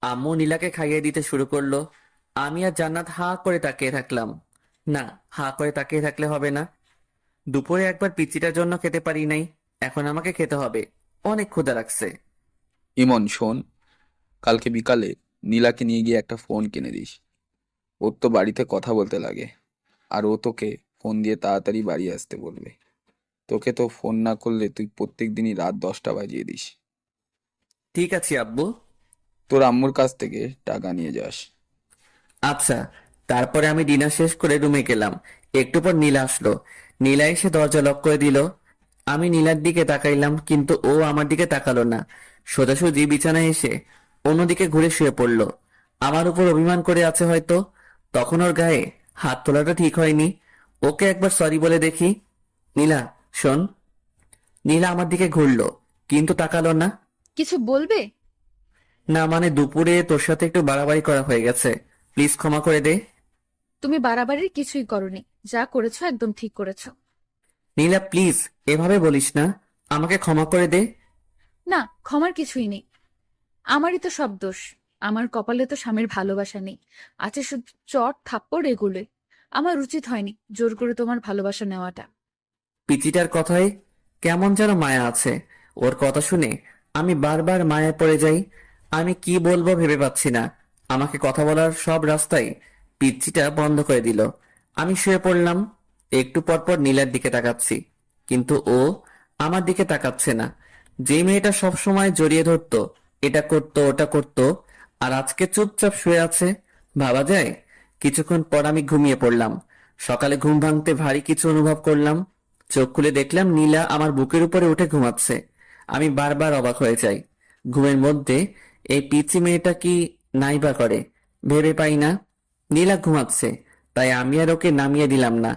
আম্মু নীলাকে খাইয়ে দিতে শুরু করলো। আমি আর জান্নাত হা করে তাকিয়ে থাকলাম। না, হা করে তাকিয়ে থাকলে হবে না। দুপুরে একবার পিচ্চিটার জন্য খেতে পারি নাই, এখন আমাকে খেতে হবে। অনেক ক্ষুধা লাগছে। ইমন শোন, কালকে বিকালে নীলাকে নিয়ে গিয়ে একটা ফোন কিনে দিস। ওর তো বাড়িতে কথা বলতে লাগে, আর ও তোকে ফোন দিয়ে তাড়াতাড়ি বাড়ি আসতে বলবে। তোকে তো ফোন না করলে তুই প্রত্যেক দিনই রাত 10টা বাজিয়ে দিস। ঠিক আছে আব্বু। তোর আম্মুর কাছ থেকে টাকা নিয়ে যাস। আচ্ছা। তারপরে আমি ডিনার শেষ করে রুমে গেলাম। একটু পর নীলা আসলো। নীলা এসে দরজা লক করে দিল। আমি নীলার দিকে তাকাইলাম, কিন্তু ও আমার দিকে তাকালো না। সোজাসুজি বিছানায় এসে অন্যদিকে ঘুরে শুয়ে পড়লো। আমার উপর অভিমান করে আছে হয়তো। তখন ওর গায়ে হাত তোলাটা ঠিক হয়নি। ওকে একবার সরি বলে দেখি। নীলা, শোন। নীলা আমার দিকে ঘুরলো, কিন্তু তাকালো না। কিছু বলবে? না মানে, দুপুরে তোর সাথে একটু বাড়াবাড়ি করা হয়ে গেছে। প্লিজ ক্ষমা করে দে। তুমি বাড়াবাড়ির কিছুই করনি, যা করেছো একদম ঠিক করেছো। নীলা প্লিজ, এভাবে বলিস না। আমাকে ক্ষমা করে দে। না, ক্ষমার কিছুই নেই। আমারই তো সব দোষ। আমার কপালে তো স্বামীর ভালোবাসা নেই, আছে শুধু চট থাপ্পড় এগুলোই। আমার উচিত হয়নি জোর করে তোমার ভালোবাসা নেওয়াটা। পিচিটার কথায় কেমন যেন মায়া আছে। ওর কথা শুনে আমি বারবার মায়ায় পড়ে যাই। আমি কি বলবো ভেবে পাচ্ছি না। আমাকে কথা বলার সব রাস্তাই পিচ্চিটা বন্ধ করে দিল। আমি শুয়ে পড়লাম। একটু পর পর নীলার দিকে তাকাচ্ছি, কিন্তু ও আমার দিকে তাকাচ্ছে না। যে মেয়েটা সব সময় জড়িয়ে ধরতো, এটা করতো ওটা করতো, আর আজকে চুপচাপ শুয়ে আছে, ভাবা যায়। কিছুক্ষণ পর আমি ঘুমিয়ে পড়লাম। সকালে ঘুম ভাঙতে ভারী কিছু অনুভব করলাম। চোখ খুলে দেখলাম নীলা আমার বুকের উপরে উঠে ঘুমাচ্ছে। আমি বারবার অবাক হয়ে যাই। ঘুমের মধ্যে এই পিচ্চি মেয়েটা কি নাইবা করে, ভেবে পাই না। নীলা ঘুমাচ্ছে, তাই আমি আর ওকে নামিয়ে দিলাম না।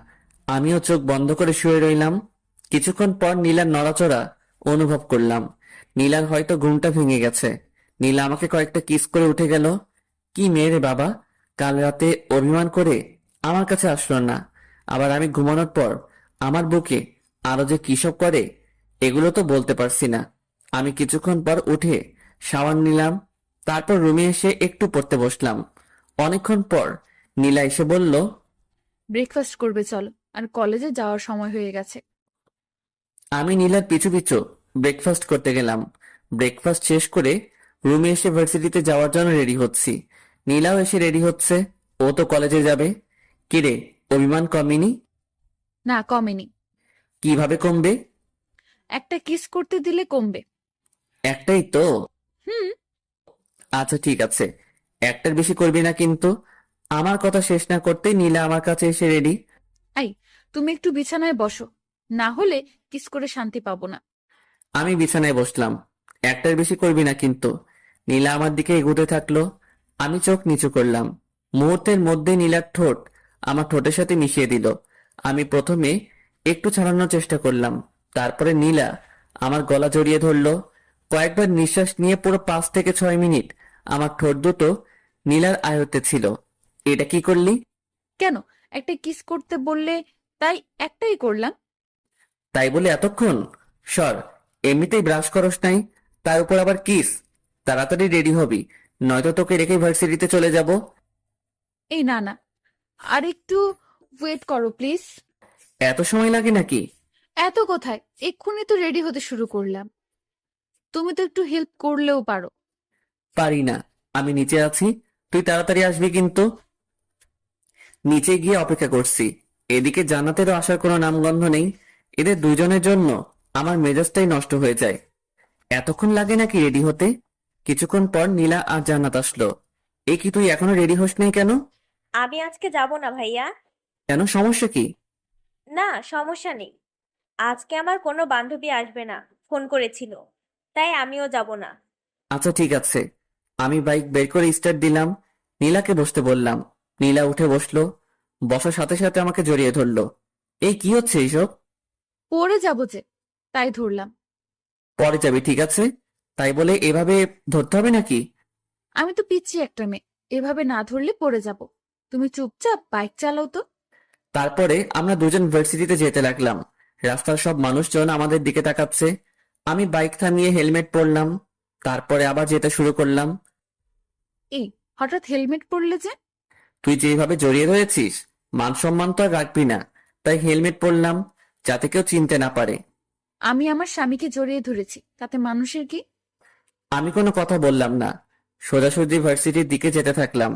আমিও চোখ বন্ধ করে শুয়ে রইলাম। কিছুক্ষণ পর নীলার নড়াচড়া অনুভব করলাম। নীলার হয়তো ঘুমটা ভেঙে গেছে। নীলা আমাকে কয়েকটা কিস করে উঠে গেল। কি মেয়ে রে বাবা! কাল রাতে অভিমান করে আমার কাছে আসলো না, আবার আমি ঘুমানোর পর আমার বুকে আরো যে কিসব করে, এগুলো তো বলতে পারছি না। আমি কিছুক্ষণ পর উঠে শাওয়ার নিলাম। তারপর রুমে এসে একটু পড়তে বসলাম। অনেকক্ষণ পর নীলা এসে বলল, ব্রেকফাস্ট করবে চলো, আর কলেজে যাওয়ার সময় হয়ে গেছে। আমি নীলার পিছু পিছু ব্রেকফাস্ট করতে গেলাম। ব্রেকফাস্ট শেষ করে রুমে এসে ভার্সিটিতে যাওয়ার জন্য রেডি হচ্ছি। নীলাও এসে রেডি হচ্ছে। ও তো কলেজে যাবে। কিরে, অভিমান কমেনি? না, কমেনি। কিভাবে কমবে? একটা কিস করতে দিলে কমবে। একটাই তো। হুম। আচ্ছা ঠিক আছে, একটার বেশি করবি না কিন্তু। আমার কথা শেষ না করতেই নীলা আমার কাছে এসে রেডি। আই, তুমি একটু বিছানায় বসো, না হলে কিস করে শান্তি পাবো না। আমি বিছানায় বসলাম। একটার বেশি করবি না কিন্তু। নীলা আমার দিকে এগোতে থাকলো। আমি চোখ নিচু করলাম। মুহূর্তের মধ্যে নীলার ঠোঁট আমার ঠোঁটের সাথে মিশিয়ে দিল। আমি প্রথমে একটু ছাড়ানোর চেষ্টা করলাম, তারপরে নীলা আমার গলা জড়িয়ে ধরলো। কয়েকবার নিঃশ্বাস নিয়ে পুরো 5 থেকে 6 মিনিট আমার ঠোঁট দুটো নীলার আয়ত্তে ছিল। এটা কি করলি? কেন? একটা কিস করতে বললে, তাই একটাই করলাম। তাই বলে এতক্ষণ? সর, এমনিতেই ব্রাশ করস নাই, তার উপর আবার কিস। তাড়াতাড়ি রেডি হবি, নয়তো তোকে রেখে ভার্সিটিতে চলে যাব। এই না না, আর একটু ওয়েট করো প্লিজ। এত সময় লাগে নাকি? এত কোথায়, এক্ষুনি তো রেডি হতে শুরু করলাম। তুমি তো একটু হেল্প করলেও পারো। পারি না, আমি নিচে আছি। তুই তাড়াতাড়ি আসবি কিন্তু। নিচে গিয়ে অপেক্ষা করছি। এদিকে জান্নাতেরও আসার কোনো নামগন্ধ নেই। এদের দুজনের জন্য আমার মেজাজটাই নষ্ট হয়ে যায়। এতক্ষণ লাগে নাকি রেডি হতে? কিছুক্ষণ পর নীলা আর জান্নাত আসলো। এ কি, তুই এখনো রেডি হস নাই কেন? আমি আজকে যাব না ভাইয়া। কেন, সমস্যা কি? না, সমস্যা নেই। আজকে আমার কোনো বান্ধবী আসবে না, ফোন করেছিল, তাই আমিও যাব না। আচ্ছা ঠিক আছে। আমি বাইক বের করে স্টার্ট দিলাম। নীলাকে বসতে বললাম। নীলা উঠে বসলো। বসার সাথে সাথে আমাকে জড়িয়ে ধরলো। এই কি হচ্ছে এইসব? পড়ে যাবো যে, তাই ধরলাম। পরে যাবি ঠিক আছে, তাই বলে এভাবে ধরতে হবে নাকি? আমি তো পিচ্ছি একটা মেয়ে, এভাবে না ধরলে পড়ে যাব। তুমি চুপচাপ বাইক চালাও তো। তারপরে আমরা দুজন ভার্সিটিতে যেতে লাগলাম। রাস্তার সব মানুষজন আমাদের দিকে তাকাচ্ছে। আমি বাইক থামিয়ে হেলমেট পরলাম। তারপরে আবার যেতে শুরু করলাম। এই, হঠাৎ হেলমেট পরলে যে? তুই যেভাবে জড়িয়ে ধরেছিস, মান সম্মান তো আর রাখবি না, তাই হেলমেট পরলাম, যাতে কেউ চিনতে না পারে। আমি আমার স্বামীকে জড়িয়ে ধরেছি, তাতে মানুষের কি? আমি কোনো কথা বললাম না, সোজাসুজি ভার্সিটির দিকে যেতে থাকলাম।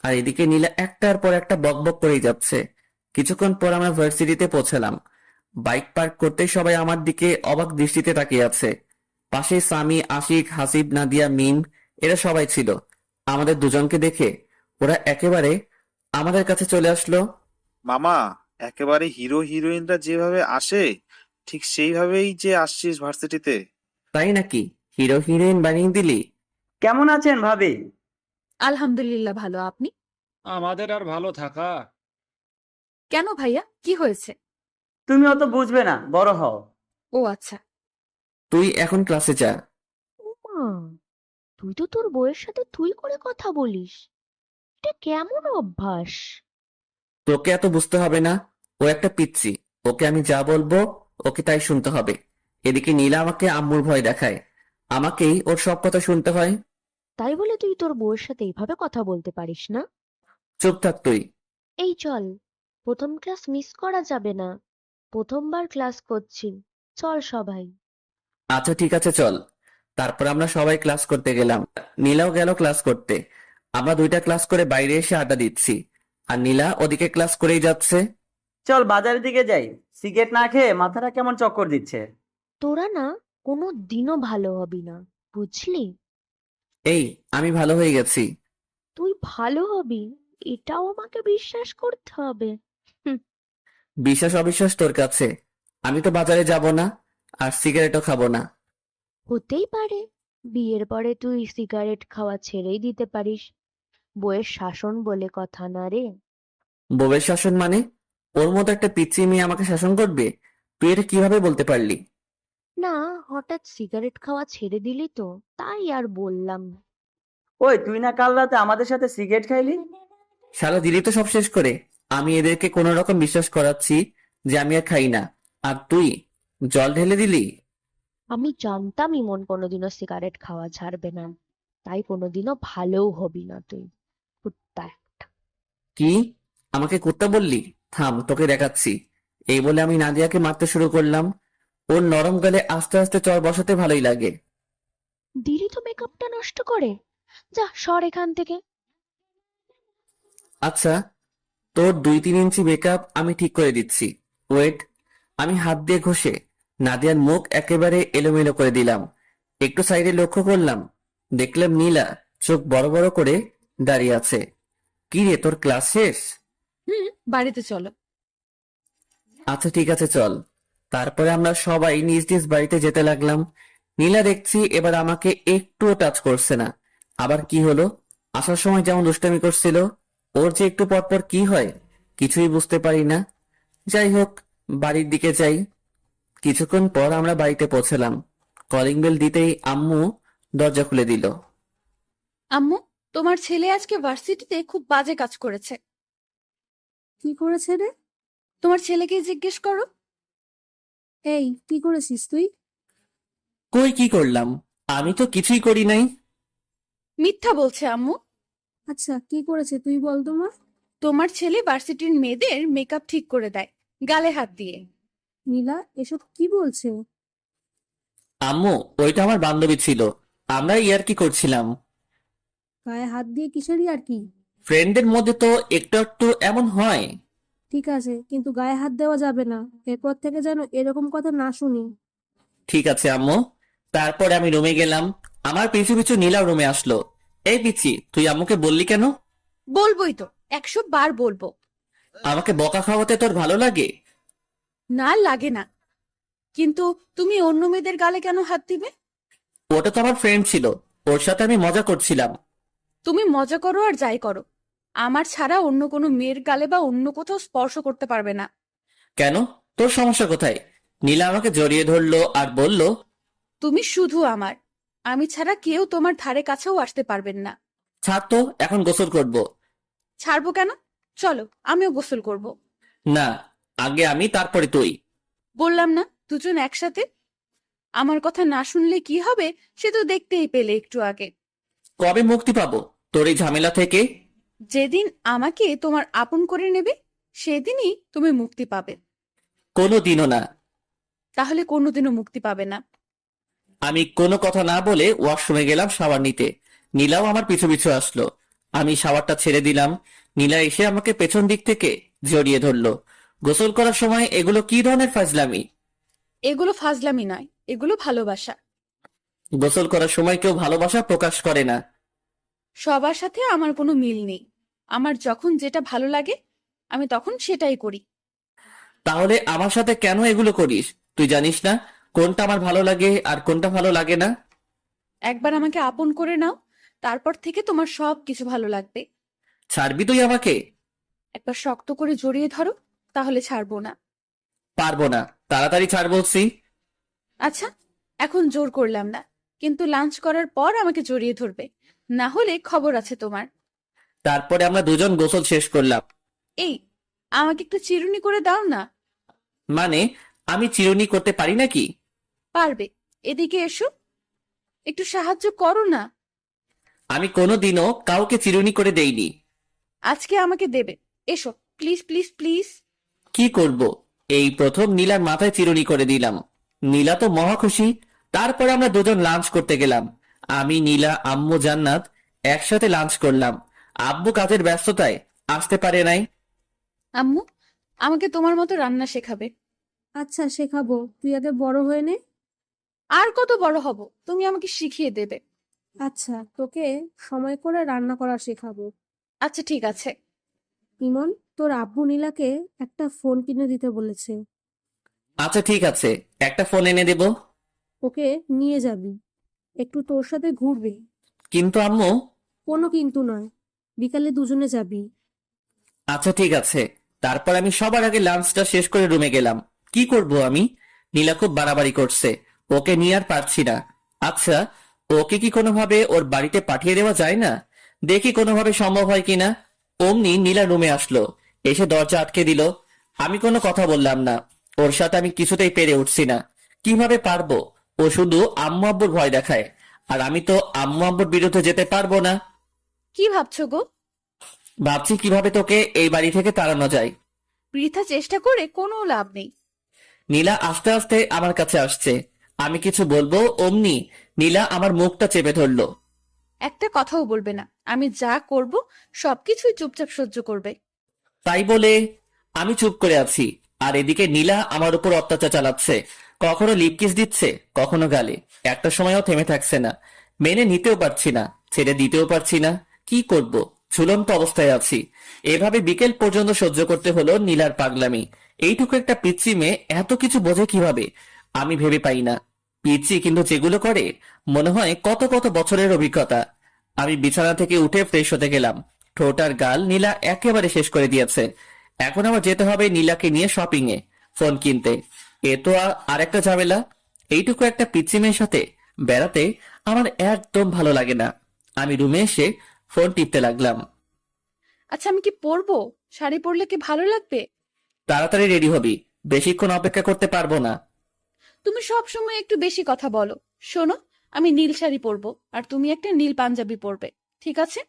আর এদিকে নীলা একটার পর একটা বকবক করেই যাচ্ছে। কিছুক্ষণ পর আমরা ভার্সিটিতে পৌঁছালাম। বাইক পার্ক করতেই সবাই আমার দিকে অবাক দৃষ্টিতে তাকিয়ে আছে। পাশে সামি, আশিক, হাসিব, নাদিয়া, মিম, এরা সবাই ছিল। আমাদের দুজনকে দেখে ওরা একেবারে আমাদের কাছে চলে আসলো। মামা, একেবারে হিরো হিরোইনরা যেভাবে আসে ঠিক সেইভাবেই যে আসছিস ভার্সিটিতে। তাই নাকি? হিরো হিরোইন বানিয়ে দিলি? কেমন আছেন ভাবি? আলহামদুলিল্লাহ, ভালো। আপনি? আমাদের আর ভালো থাকা। কেন ভাইয়া, কি হয়েছে? তুমি অত বুঝবে না, বড় হও। ও আচ্ছা। তুই এখন ক্লাসে যা। মা, তুই তো তোর বউয়ের সাথে তুই করে কথা বলিস। এটা কেমন অভ্যাস? তোকে এত বুঝতে হবে না, ও একটা পিচ্চি। ওকে আমি যা বলবো ওকে তাই শুনতে হবে। এদিকে নীলা আমাকে আম্মুর ভয় দেখায়, আমাকেই ওর সব কথা শুনতে হয়। তাই বলে তুই তোর বউয়ের সাথে এইভাবে কথা বলতে পারিস না? চুপ থাক তুই। এই চল, প্রথম ক্লাস মিস করা যাবে না। প্রথমবার ক্লাস করছি, চল সবাই। আচ্ছা ঠিক আছে, চল। তারপর আমরা সবাই ক্লাস করতে গেলাম। নীলাও গেল ক্লাস করতে। আমরা দুইটা ক্লাস করে বাইরে এসে আড্ডা দিচ্ছি, আর নীলা ওদিকে ক্লাস করেই যাচ্ছে। চল বাজারের দিকে যাই, সিগারেট না খেয়ে মাথাটা কেমন চক্কর দিচ্ছে। তোরা না কোনো দিনও ভালো হবি না, বুঝলি? এই, আমি ভালো হয়ে গেছি। তুই ভালো হবি, এটাও আমাকে বিশ্বাস করতে হবে। হুম, বিশ্বাস অবিশ্বাস তোর কাছে। আমি তো বাজারে যাব না, আর সিগারেটও খাবো না। হতেই পারে বিয়ের পরে তুই সিগারেট খাওয়া ছেড়েই দিতে পারিস। বউয়ের শাসন বলে কথা না রে। বউয়ের শাসন মানে? ওর মতো একটা পিচ্চি মেয়ে আমাকে শাসন করবে? তুই এটা কিভাবে বলতে পারলি? না, হঠাৎ সিগারেট খাওয়া ছেড়ে দিলি তো, তাই আর বললাম। ওই, তুই না কাল রাতে আমাদের সাথে সিগারেট খাইলি? শালা দিলি তো সব শেষ করে। আমি এদেরকে কোনো রকম বিশ্বাস করাচ্ছি যে আমি আর খাই না, আর তুই জল ঢেলে দিলি। আমি জানতাম ইমন কোনোদিনও সিগারেট খাওয়া ছাড়বে না, তাই কোনোদিনও ভালোও হবি না তুই, কুত্তা একটা। কি? আমাকে কুত্তা বললি? থাম, তোকে দেখাচ্ছি। এই বলে আমি নাদিয়াকে মারতে শুরু করলাম। ওর নরম গালে আস্তে আস্তে চর বসাতে ভালোই লাগে। দিলি তো মেকআপটা নষ্ট করে। যা সর এখান থেকে। আচ্ছা, তোর 2-3 ইঞ্চি মেকআপ আমি ঠিক করে দিচ্ছি। ওয়েট। আমি হাত দিয়ে ঘষে নাদিয়ার মুখ একেবারে এলোমেলো করে দিলাম। একটু সাইডে লক্ষ্য করলাম, দেখলাম নীলা চোখ বড় বড় করে দাঁড়িয়ে আছে। কি রে, তোর ক্লাস শেষ? বাড়িতে চলো। আচ্ছা ঠিক আছে, চল। তারপরে আমরা সবাই নিজ নিজ বাড়িতে যেতে লাগলাম। নীলা দেখছি এবার আমাকে একটুও টাচ করছে না। আবার কি হলো? আসার সময় যেমন দুষ্টামি করছিল, ওর যে একটু পর পর কি হয় কিছুই বুঝতে পারি না। যাই হোক, বাড়ির দিকে যাই। কিছুক্ষণ পর আমরা বাড়িতে পৌঁছলাম। কলিং বেল দিতেই আম্মু দরজা খুলে দিল। আম্মু, তোমার ছেলে আজকে ভার্সিটিতে খুব বাজে কাজ করেছে। কি করেছে রে? তোমার ছেলেকে জিজ্ঞেস করো। এই, কি করেছিস তুই? কই কি করলাম? আমি তো কিছুই করি নাই। মিথ্যা বলছে আম্মু। আচ্ছা, কি করেছে তুই বল তো মা। তোমার ছেলে ভার্সিটির মেয়েদের মেকআপ ঠিক করে দেয় গালে হাত দিয়ে। নীলা, এসব কি বলছে? আম্মু, ওইটা আমার বান্ধবী ছিল, আমরা ইয়ার্কি করছিলাম। গায়ে হাত দিয়ে কিসেরই আর কি? ফ্রেন্ডদের মধ্যে তো একটু একটু এমন হয়। ঠিক আছে, কিন্তু গায়ে হাত দেওয়া যাবে না। এরপর থেকে যেন এরকম কথা না শুনি। ঠিক আছে আম্মু। তারপরে আমি রুমে গেলাম। আমার পিছু পিছু নীলাও রুমে আসলো। এই পিচ্ছি, তুই আম্মুকে বললি কেন? বলবোই তো, 100 বার বলবো। আমাকে বকা খাওয়াতে তোর ভালো লাগে? না লাগে না, কিন্তু তুমি অন্য মেয়েদের গালে কেন হাত দিবে? ওটা তো আমার ফ্রেন্ড ছিল, ওর সাথে আমি মজা করছিলাম। তুমি মজা করো আর যাই করো, আমার ছাড়া অন্য কোনো মেয়ের গালে বা অন্য কোথাও স্পর্শ করতে পারবে না। কেন? তোর সমস্যা কোথায়? নীলা আমাকে জড়িয়ে ধরলো আর বলল, তুমি শুধু আমার, আমি ছাড়া কেউ তোমার ধারে কাছেও আসতে পারবেন না। ছাড় তো, এখন গোসল করব। ছাড়বো কেন? চলো, আমিও গোসল করব। না, আগে আমি তারপরে তুই। বললাম না দুজন একসাথে। আমার কথা না শুনলে কি হবে সে তো দেখতেই পেলে একটু আগে। কবে মুক্তি পাবো? তোর এই ঝামেলা থেকে। যেদিন আমাকে তোমার আপন করে নেবে সেদিনই তুমি মুক্তি পাবে, কোনো দিনও না। তাহলে কোনোদিনও মুক্তি পাবে না। আমি কোনো কথা না বলে ওয়াশরুমে গেলাম শাওয়ার নিতে। নীলাও আমার পিছু পিছু আসলো। আমি শাওয়ারটা ছেড়ে দিলাম। নীলা এসে আমাকে পেছন দিক থেকে জড়িয়ে ধরলো। গোসল করার সময় এগুলো কি ধরনের ফাজলামি? এগুলো ফাজলামি নয়, এগুলো ভালোবাসা। গোসল করার সময় কেউ ভালোবাসা প্রকাশ করে না। সবার সাথে আমার কোনো মিল নেই। আমার যখন যেটা ভালো লাগে আমি তখন সেটাই করি। তাহলে আমার সাথে কেন এগুলো করিস? তুই জানিস না কোনটা আমার ভালো লাগে আর কোনটা ভালো লাগে না? একবার আমাকে আপন করে নাও, তারপর থেকে তোমার সব কিছু ভালো লাগবে। ছাড়বি তুই আমাকে? একবার শক্ত করে জড়িয়ে ধরো, তাহলে ছাড়বো না। পারবো না, তাড়াতাড়ি ছাড় বলছি। আচ্ছা, এখন জোর করলাম না, কিন্তু লাঞ্চ করার পর আমাকে জড়িয়ে ধরবে, না হলে খবর আছে তোমার। তারপরে আমরা দুজন গোসল শেষ করলাম। এই, আমাকে একটু চিরুনি করে দাও না। মানে আমি চিরুনি করতে পারি নাকি? পারবে, এদিকে এসো, একটু সাহায্য করো না। আমি কোনোদিনও কাউকে চিরুনি করে দেইনি। আজকে আমাকে দেবে, এসো প্লিজ প্লিজ প্লিজ। কি করব? এই প্রথম নীলার মাথায় চিরুনি করে দিলাম। নীলা তো মহা খুশি। তারপরে আমরা দুজন লাঞ্চ করতে গেলাম। আমি, নীলা, আম্মু, জান্নাত একসাথে লাঞ্চ করলাম। আব্বু কাজের ব্যস্ততায় আসতে পারে নাই। আম্মু, আমাকে তোমার মতো রান্না শেখাবে। আচ্ছা শেখাবো, তুই আগে বড় হয়ে নে। আর কত বড় হব, তুমি আমাকে শিখিয়ে দেবে। আচ্ছা, তোকে সময় করে রান্না করা শেখাবো। আচ্ছা ঠিক আছে। ইমন, তোর আব্বু নীলাকে একটা ফোন কিনে দিতে বলেছে। আচ্ছা ঠিক আছে, একটা ফোন এনে দেব। ওকে নিয়ে যাবি, একটু তোর সাথে ঘুরবে। কিন্তু আম্মু। কোনো কিন্তু নয়, বিকালে দুজনে যাবি। আচ্ছা ঠিক আছে। তারপর আমি সবার আগে লাঞ্চটা শেষ করে রুমে গেলাম। কি করব আমি? নীলা খুব বাড়াবাড়ি করছে। ওকে নিয়ে আর পারছি না। আচ্ছা, ওকে কি কোনোভাবে ওর বাড়িতে পাঠিয়ে দেওয়া যায় না? দেখি কোনোভাবে সম্ভব হয় কিনা। অমনি নীলা রুমে আসলো, এসে দরজা আটকে দিল। আমি কোনো কথা বললাম না। ওর সাথে আমি কিছুতেই পেরে উঠছি না। কিভাবে পারবো? ও শুধু আম্মু আব্বুর ভয় দেখায়, আর আমি তো আম্মু আব্বুর বিরুদ্ধে যেতে পারবো না। কি ভাবছো গো? ভাবছি কিভাবে তোকে এই বাড়ি থেকে তাড়ানো যায়। বৃথা চেষ্টা করে কোনো লাভ নেই। নীলা আস্তে আস্তে আমার কাছে আসছে। আমি কিছু বলবো অমনি নীলা আমার মুখটা চেপে ধরলো। একটা কথাও বলবে না, আমি যা করব সবকিছুই চুপচাপ সহ্য করবে। তাই বলে আমি চুপ করে আছি, আর এদিকে নীলা আমার উপর অত্যাচার চালাচ্ছে। কখনো লিপ কিস দিচ্ছে, কখনো গালে। একটা সময়ও থেমে থাকছে না। মেনে নিতেও পারছি না, ছেড়ে দিতেও পারছি না। কি করব? ঝুলন্ত অবস্থায় আছি। এভাবে বিকেল পর্যন্ত সহ্য করতে হলো নীলার পাগলামি। এইটুকু একটা পিচ্চি মেয়ে এত কিছু বোঝে কিভাবে আমি ভেবে পাই না। পিচ্চি কিন্তু যেগুলো করে মনে হয় কত কত বছরের অভিজ্ঞতা। আমি বিছানা থেকে উঠে ফ্রেশ হতে গেলাম। ঠোঁট আর গাল নীলা একেবারে শেষ করে দিয়েছে। এখন আমার যেতে হবে নীলাকে নিয়ে শপিং এ, ফোন কিনতে। এ তো আরেকটা ঝামেলা। এইটুকু একটা পিচ্চি মেয়ের সাথে বেড়াতে আমার একদম ভালো লাগে না। আমি রুমে এসে ফোন টিপতে লাগলাম। আচ্ছা, আমি কি পরবো? শাড়ি পরলে কি ভালো লাগবে? তাড়াতাড়ি রেডি হবি, বেশিক্ষণ অপেক্ষা করতে পারবো না। তুমি সব সময় একটু বেশি কথা বলো। শোনো, আমি নীল শাড়ি পরবো আর তুমি একটা নীল পাঞ্জাবি পরবে, ঠিক আছে?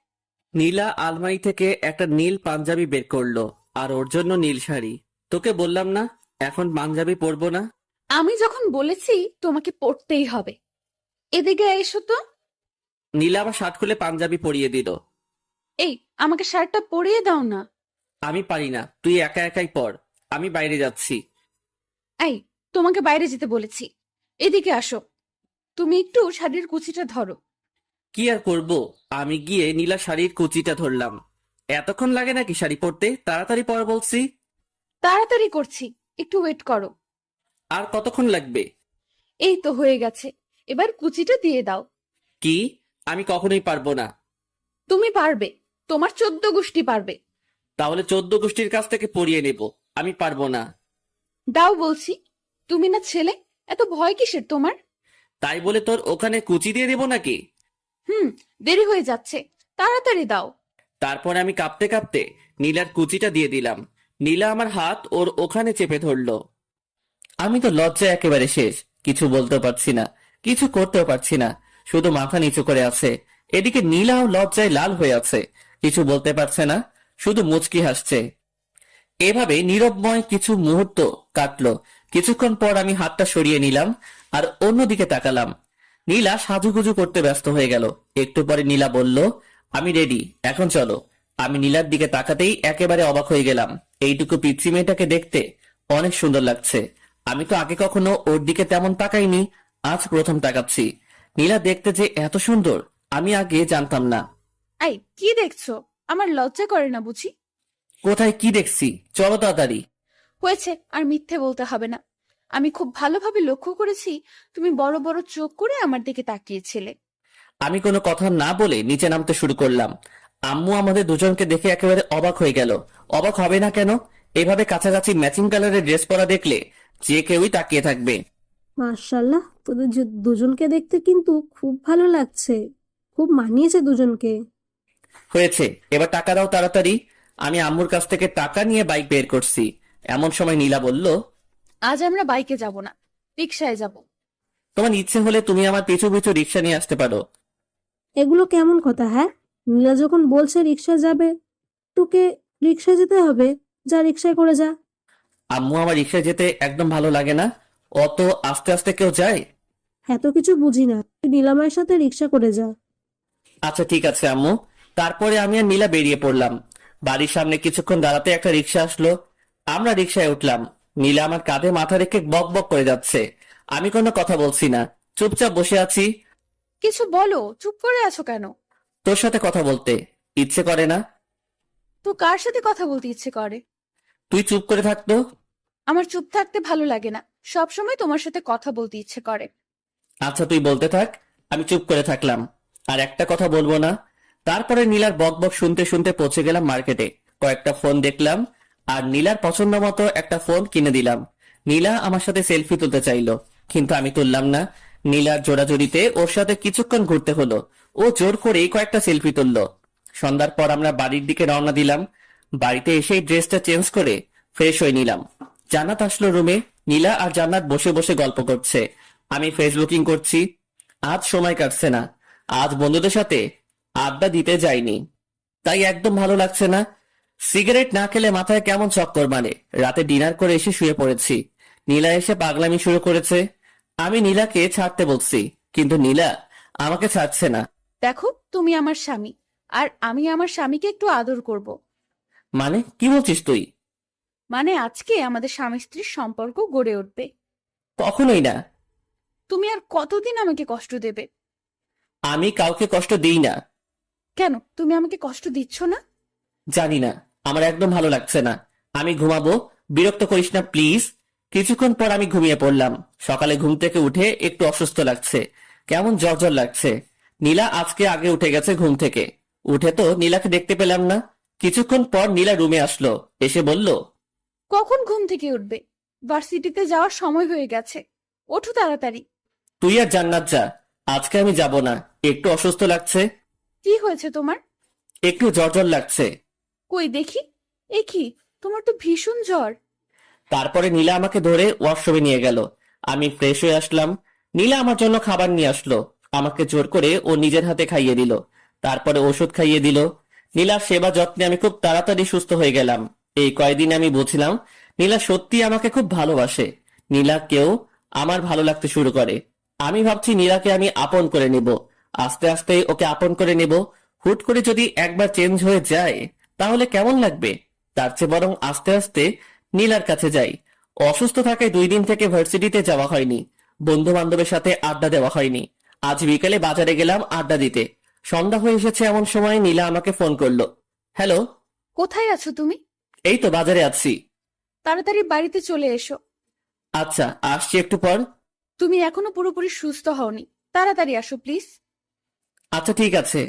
নীলা আলমারি থেকে একটা নীল পাঞ্জাবি বের করলো, আর ওর জন্য নীল শাড়ি। তোকে বললাম না এখন পাঞ্জাবি পরবো না? আমি যখন বলেছি তোমাকে পরতেই হবে। এদিকে এসো তো। নীলা আবার শার্ট খুলে পাঞ্জাবি পরিয়ে দিল। এই, আমাকে শার্টটা পরিয়ে দাও না। আমি পারি না, তুই একা একাই পর। আমি বাইরে যাচ্ছি। এই, তোমাকে বাইরে যেতে বলেছি। এদিকে আসো, তুমি একটু শাড়ির কুচিটা ধরো। কি আর করব? আমি গিয়ে নীলা শাড়ির কুচিটা ধরলাম। এতক্ষণ লাগে নাকি শাড়ি পরতে? তাড়াতাড়ি পর বলছি। তাড়াতাড়ি করছি, একটু ওয়েট করো। আর কতক্ষণ লাগবে? এই তো হয়ে গেছে, এবার কুচিটা দিয়ে দাও। কি? আমি কখনোই পারবো না। তুমি পারবে, তোমার 14 গোষ্ঠী পারবে। তাহলে 14 গোষ্ঠীর কাছ থেকে পরিয়ে নেব। আমি পারবো না। দাও বলছি। তুমি না ছেলে, এত ভয় কিসের তোমার? তাই বলে তোর ওখানে কুচি দিয়ে দেবো নাকি? দেরি হয়ে যাচ্ছে, তাড়াতাড়ি দাও। তারপরে আমি কাঁপতে কাঁপতে নীলার কুচিটা দিয়ে দিলাম। নীলা আমার হাত ওর ওখানে চেপে ধরলো। আমি তো লজ্জায় একেবারে শেষ। কিছু বলতেও পারছি না, কিছু করতেও পারছি না। শুধু মাথা নিচু করে আছে। এদিকে নীলাও লজ্জায় লাল হয়ে আছে, কিছু বলতে পারছে না, শুধু মুচকি হাসছে। এভাবে নীরবময় কিছু মুহূর্ত কাটলো। কিছুক্ষণ পর আমি হাতটা সরিয়ে নিলাম আর অন্যদিকে তাকালাম। নীলা সাজুগুজু করতে ব্যস্ত হয়ে গেল। একটু পরে নীলা বলল, আমি রেডি, এখন চলো। আমি নীলার দিকে তাকাতেই একেবারে অবাক হয়ে গেলাম। এইটুকু পিচ্চি মেয়েটাকে দেখতে অনেক সুন্দর লাগছে। আমি তো আগে কখনো ওর দিকে তেমন তাকাইনি, আজ প্রথম তাকাচ্ছি। নীলা দেখতে যে এত সুন্দর আমি আগে জানতাম না। এই কি দেখছো? আমার লজ্জা করে না বুঝি? কোথায় কি দেখছি? চলো তাড়াতাড়ি। হয়েছে, আর মিথ্যে বলতে হবে না। আমি খুব ভালোভাবে লক্ষ্য করেছি তুমি বড় বড় চোখ করে আমার দিকে তাকিয়েছিলে। আমি কোনো কথা না বলে নিচে নামতে শুরু করলাম। আম্মু আমাদের দুজনকে দেখে একেবারে অবাক হয়ে গেল। অবাক হবে না কেন? এভাবে কাছাকাছি ম্যাচিং কালারের ড্রেস পরা দেখলে যে কেউই তাকিয়ে থাকবে। মার্শাল্লাহ, তোদের দুজনকে দেখতে কিন্তু খুব ভালো লাগছে। খুব মানিয়েছে দুজনকে। হয়েছে, এবার টাকা দাও তাড়াতাড়ি। আমি আম্মুর কাছ থেকে টাকা নিয়ে বাইক বের করছি। এমন সময় নীলা বলল, আজ আমরা বাইকে যাব না, রিকশায় যাব। তোমার ইচ্ছে হলে তুমি আমার পিছু পিছু রিক্সা নিয়ে আসতে পারো। এগুলো কেমন কথা? হ্যাঁ, নীলা যখন বলছে রিক্সা যাবে, তোকে রিক্সা যেতে হবে। যা, রিক্সায় করে যা। আম্মু, আমার রিক্সায় যেতে একদম ভালো লাগে না। অত আস্তে আস্তে কেউ যায়? এত কিছু বুঝি না, তুই নীলামায়ের সাথে রিক্সা করে যা। আচ্ছা ঠিক আছে আম্মু। তারপরে আমি আর নীলা বেরিয়ে পড়লাম। বাড়ির সামনে কিছুক্ষণ দাঁড়াতে একটা রিক্সা আসলো। আমরা রিক্সায় উঠলাম। নীলা আমার কাঁধে মাথা রেখে বক বক করে যাচ্ছে। আমি কোনো কথা বলছি না, চুপচাপ বসে আছি। কিছু বলো, চুপ করে আছো কেন? তোর সাথে কথা বলতে ইচ্ছে করে না? তো কার সাথে কথা বলতে ইচ্ছে করে? তুই চুপ করে থাকতো। আমার চুপ থাকতে ভালো লাগে না, সব সময় তোমার সাথে কথা বলতে ইচ্ছে করে। আচ্ছা তুই বলতে থাক, আমি চুপ করে থাকলাম। আর একটা কথা বলবো না। তারপরে নীলার বক বক শুনতে শুনতে পৌঁছে গেলাম মার্কেটে। কয়েকটা ফোন দেখলাম আর নীলার পছন্দ মতো একটা ফোন কিনে দিলাম। নীলা আমার সাথে সেলফি তুলতে চাইলো, কিন্তু আমি তুললাম না। নীলার জোড়াজোড়িতে ওর সাথে কিছুক্ষণ ঘুরতে হলো। ও জোর করেই কয়েকটা সেলফি তুললো। সন্ধ্যার পর আমরা বাড়ির দিকে রওনা দিলাম। বাড়িতে এসেই ড্রেসটা চেঞ্জ করে ফ্রেশ হয়ে নিলাম। জান্নাত আসলো রুমে। নীলা আর জান্নাত বসে বসে গল্প করছে। আমি ফেসবুকিং করছি। আজ সময় কাটছে না। আজ বন্ধুদের সাথে আড্ডা দিতে যাইনি, তাই একদম ভালো লাগছে না। সিগারেট না খেলে মাথায় কেমন চক্কর মানে। রাতে ডিনার করে এসে শুয়ে পড়েছি। নীলা এসে পাগলামি শুরু করেছে। আমি নীলাকে ছাড়তে বলছি, কিন্তু নীলা আমাকে ছাড়ছে না। দেখো, তুমি আমার স্বামী, আর আমি আমার স্বামীকে একটু আদর করব। মানে কি বলছিস তুই? মানে আজকে আমাদের স্বামী স্ত্রীর সম্পর্ক গড়ে উঠবে। কখনোই না। তুমি আর কতদিন আমাকে কষ্ট দেবে? আমি কাউকে কষ্ট দিই না। কেন তুমি আমাকে কষ্ট দিচ্ছ না? জানি না, আমার একদম ভালো লাগছে না। আমি ঘুমাবো, বিরক্ত করিস না প্লিজ। কিছুক্ষণ পর আমি ঘুমিয়ে পড়লাম। সকালে ঘুম থেকে উঠে একটু অসুস্থ লাগছে, কেমন জ্বর জ্বর লাগছে। নীলা আজকে আগে উঠে গেছে ঘুম থেকে। উঠে তো নীলাকে দেখতে পেলাম না। কিছুক্ষণ পর নীলা রুমে আসলো, এসে বলল, কখন ঘুম থেকে উঠবে? ভার্সিটিতে যাওয়ার সময় হয়ে গেছে, ওঠো তাড়াতাড়ি। তুই আর জান্নাত যা, আজকে আমি যাব না, একটু অসুস্থ লাগছে। কি হয়েছে তোমার? একটু জ্বর জ্বর লাগছে। কই দেখি। এ কি, তোমার তো ভীষণ জ্বর। তারপরে নীলা আমাকে ধরে ওয়াশরুমে নিয়ে গেল। আমি ফ্রেশ হয়ে আসলাম। নীলা আমার জন্য খাবার নিয়ে আসলো। আমাকে জোর করে ও নিজের হাতে খাইয়ে দিল। তারপরে ওষুধ খাইয়ে দিল। নীলার সেবা যত্নে আমি খুব তাড়াতাড়ি সুস্থ হয়ে গেলাম। এই কয়দিন আমি বুঝলাম নীলা সত্যি আমাকে খুব ভালোবাসে। নীলাকেও আমার ভালো লাগতে শুরু করে। আমি ভাবছি নীলাকে আমি আপন করে নেব। আস্তে আস্তে ওকে আপন করে নেব। হুট করে যদি একবার চেঞ্জ হয়ে যায় তাহলে কেমন লাগবে? তার চেয়ে বরং আস্তে আস্তে নীলার কাছে যাই। অসুস্থ থাকায় 2 দিন থেকে ভার্সিটিতে যাওয়া হয়নি। বন্ধু বান্ধবের সাথে আড্ডা দেওয়া হয়নি। আজ বিকেলে বাজারে গেলাম আড্ডা দিতে। সন্ধ্যা হয়ে এসেছে এমন সময় নীলা আমাকে ফোন করলো। হ্যালো। কোথায় আছো তুমি? এই তো বাজারে আছি। তাড়াতাড়ি বাড়িতে চলে এসো। আচ্ছা আসছি একটু পর। তুমি এখনো পুরোপুরি সুস্থ হওনি, তাড়াতাড়ি আসো প্লিজ। আচ্ছা ঠিক আছে।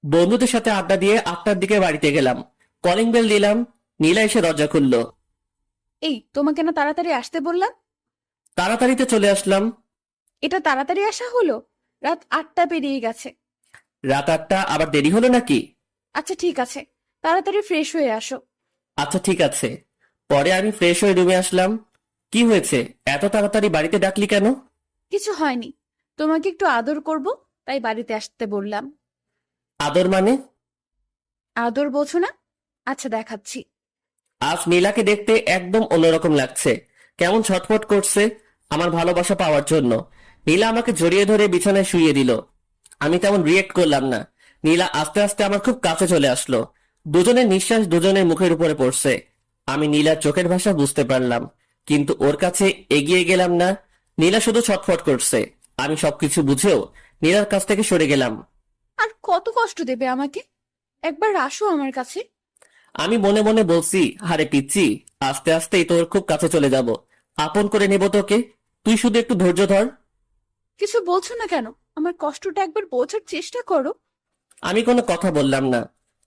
বন্ধুদের সাথে আড্ডা দিয়ে 8টার দিকে বাড়িতে গেলাম। কলিং বেল দিলাম। নীলা এসে দরজা খুললো। এই, তোমাকে না তাড়াতাড়ি আসতে বললাম? তাড়াতাড়িতে চলে আসলাম। এটা তাড়াতাড়ি আসা হলো? রাত 8টা পেরিয়ে গেছে। রাত 8টা আবার দেরি হলো নাকি? আচ্ছা ঠিক আছে, তাড়াতাড়ি ফ্রেশ হয়ে আসো। আচ্ছা ঠিক আছে। পরে আমি ফ্রেশ হয়ে রুমে আসলাম। কি হয়েছে, এত তাড়াতাড়ি বাড়িতে ডাকলি কেন? কিছু হয়নি, তোমাকে একটু আদর করব, তাই বাড়িতে আসতে বললাম। আদর মানে? আদর বোঝো না? আচ্ছা দেখাচ্ছি। আজ নীলাকে দেখতে একদম অন্যরকম লাগছে। কেমন ছটফট করছে আমার ভালোবাসা পাওয়ার জন্য। নীলা আমাকে জড়িয়ে ধরে বিছানায় শুইয়ে দিল। আমি তেমন রিয়েক্ট করলাম না। নীলা আস্তে আস্তে আমার খুব কাছে চলে আসলো। দুজনের নিঃশ্বাস দুজনের মুখের উপরে পড়ছে। আমি নীলার চোখের ভাষা বুঝতে পারলাম, কিন্তু ওর কাছে এগিয়ে গেলাম না। নীলা শুধু ছটফট করছে। আমি সবকিছু বুঝেও নীলার কাছ থেকে সরে গেলাম। আর কত কষ্ট দেবে আমাকে? একবার আসো আমার কাছে। আমি মনে মনে বলছি, হারে পিচ্ছি, আস্তে আস্তেই তোর খুব কাছে চলে যাব। আপন করে নেব তোকে। তুই শুধু একটু ধৈর্য ধর। কিছু বলছো না কেন? আমার কষ্টটা একবার বোঝার চেষ্টা করো। আমি কোনো কথা বললাম না।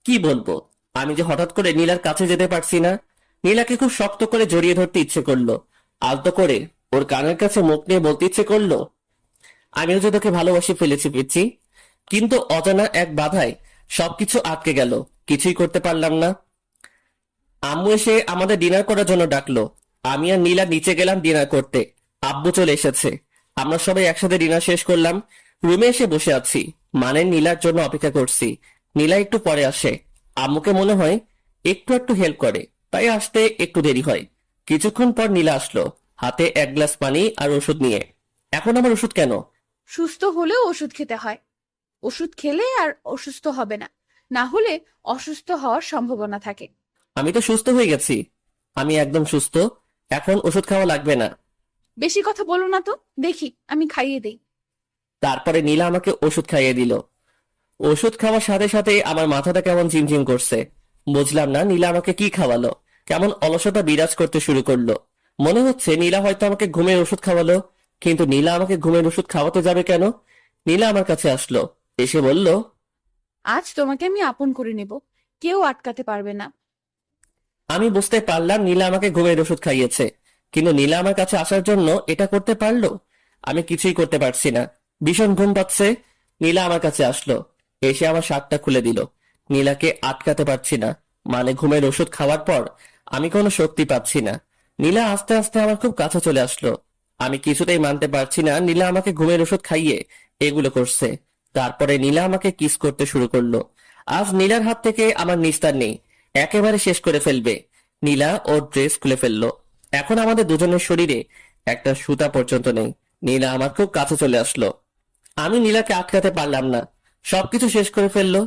কি বলবো? আমি যে হঠাৎ করে নীলার কাছে যেতে পারছি না। নীলাকে খুব শক্ত করে জড়িয়ে ধরতে ইচ্ছে করলো। আলতো করে ওর কানের কাছে মুখ নিয়ে বলতে ইচ্ছে করলো, আমিও যে তোকে ভালোবাসি ফেলেছি পিচ্ছি। কিন্তু অজানা এক বাধায় সবকিছু আটকে গেল। কিছুই করতে পারলাম না। আম্মু এসে আমাদের ডিনার করার জন্য ডাকলো। আমি আর নীলা নিচে গেলাম ডিনার করতে। আব্বু চলে এসেছে। আমরা সবাই একসাথে ডিনার শেষ করলাম। রুমে এসে বসে আছি, মানে নীলার জন্য অপেক্ষা করছি। নীলা একটু পরে আসে। আম্মুকে মনে হয় একটু একটু হেল্প করে, তাই আসতে একটু দেরি হয়। কিছুক্ষণ পর নীলা আসলো, হাতে এক গ্লাস পানি আর ওষুধ নিয়ে। এখন আমার ওষুধ কেন? সুস্থ হলেও ওষুধ খেতে হয়। ওষুধ খেলে আর অসুস্থ হবে না, না হলে অসুস্থ হওয়ার সম্ভাবনা থাকে। আমি তো সুস্থ হয়ে গেছি। আমি একদম সুস্থ। এখন ওষুধ খাওয়া লাগবে না। বেশি কথা বলো না তো, দেখি আমি খাইয়ে দেই। তারপরে নীলা আমাকে ওষুধ খাইয়ে দিল। ওষুধ খাওয়ার সাথে সাথে আমার মাথাটা কেমন ঝিমঝিম করছে। বুঝলাম না নীলা আমাকে কি খাওয়ালো। কেমন অলসতা বিরাজ করতে শুরু করলো। মনে হচ্ছে নীলা হয়তো আমাকে ঘুমের ওষুধ খাওয়ালো। কিন্তু নীলা আমাকে ঘুমের ওষুধ খাওয়াতে যাবে কেন? নীলা আমার কাছে আসলো, এসে বলল, আজ তোমাকে আমি আপন করে নেব, কেউ আটকাতে পারবে না। আমি বুঝতে পারলাম নীলা আমাকে ঘুমের ওষুধ খাইয়েছে। কিন্তু নীলা আমার কাছে আসার জন্য এটা করতে পারলো? আমি কিছুই করতে পারছি না। ভীষণ ঘুম পাচ্ছে। নীলা আমার কাছে আসলো, এসে আমার শার্টটা খুলে দিল। নীলাকে আটকাতে পারছি না, মানে ঘুমের ওষুধ খাওয়ার পর আমি কোনো শক্তি পাচ্ছি না। নীলা আস্তে আস্তে আমার খুব কাছে চলে আসলো। আমি কিছুতেই মানতে পারছি না নীলা আমাকে ঘুমের ওষুধ খাইয়ে এগুলো করছে। তারপরে নীলা আমাকে কিস করতে শুরু করলো। আজ নীলার হাত থেকে আমার নিস্তার নেই। একেবারে শেষ করে ফেলবে। নীলা ওর ড্রেস খুলে ফেললো। এখন আমাদের দুজনের শরীরে একটা সুতা পর্যন্ত নেই। নীলা আমার খুব কাছে চলে আসলো। আমি নীলাকে আটকাতে পারলাম না। সবকিছু শেষ করে ফেললো।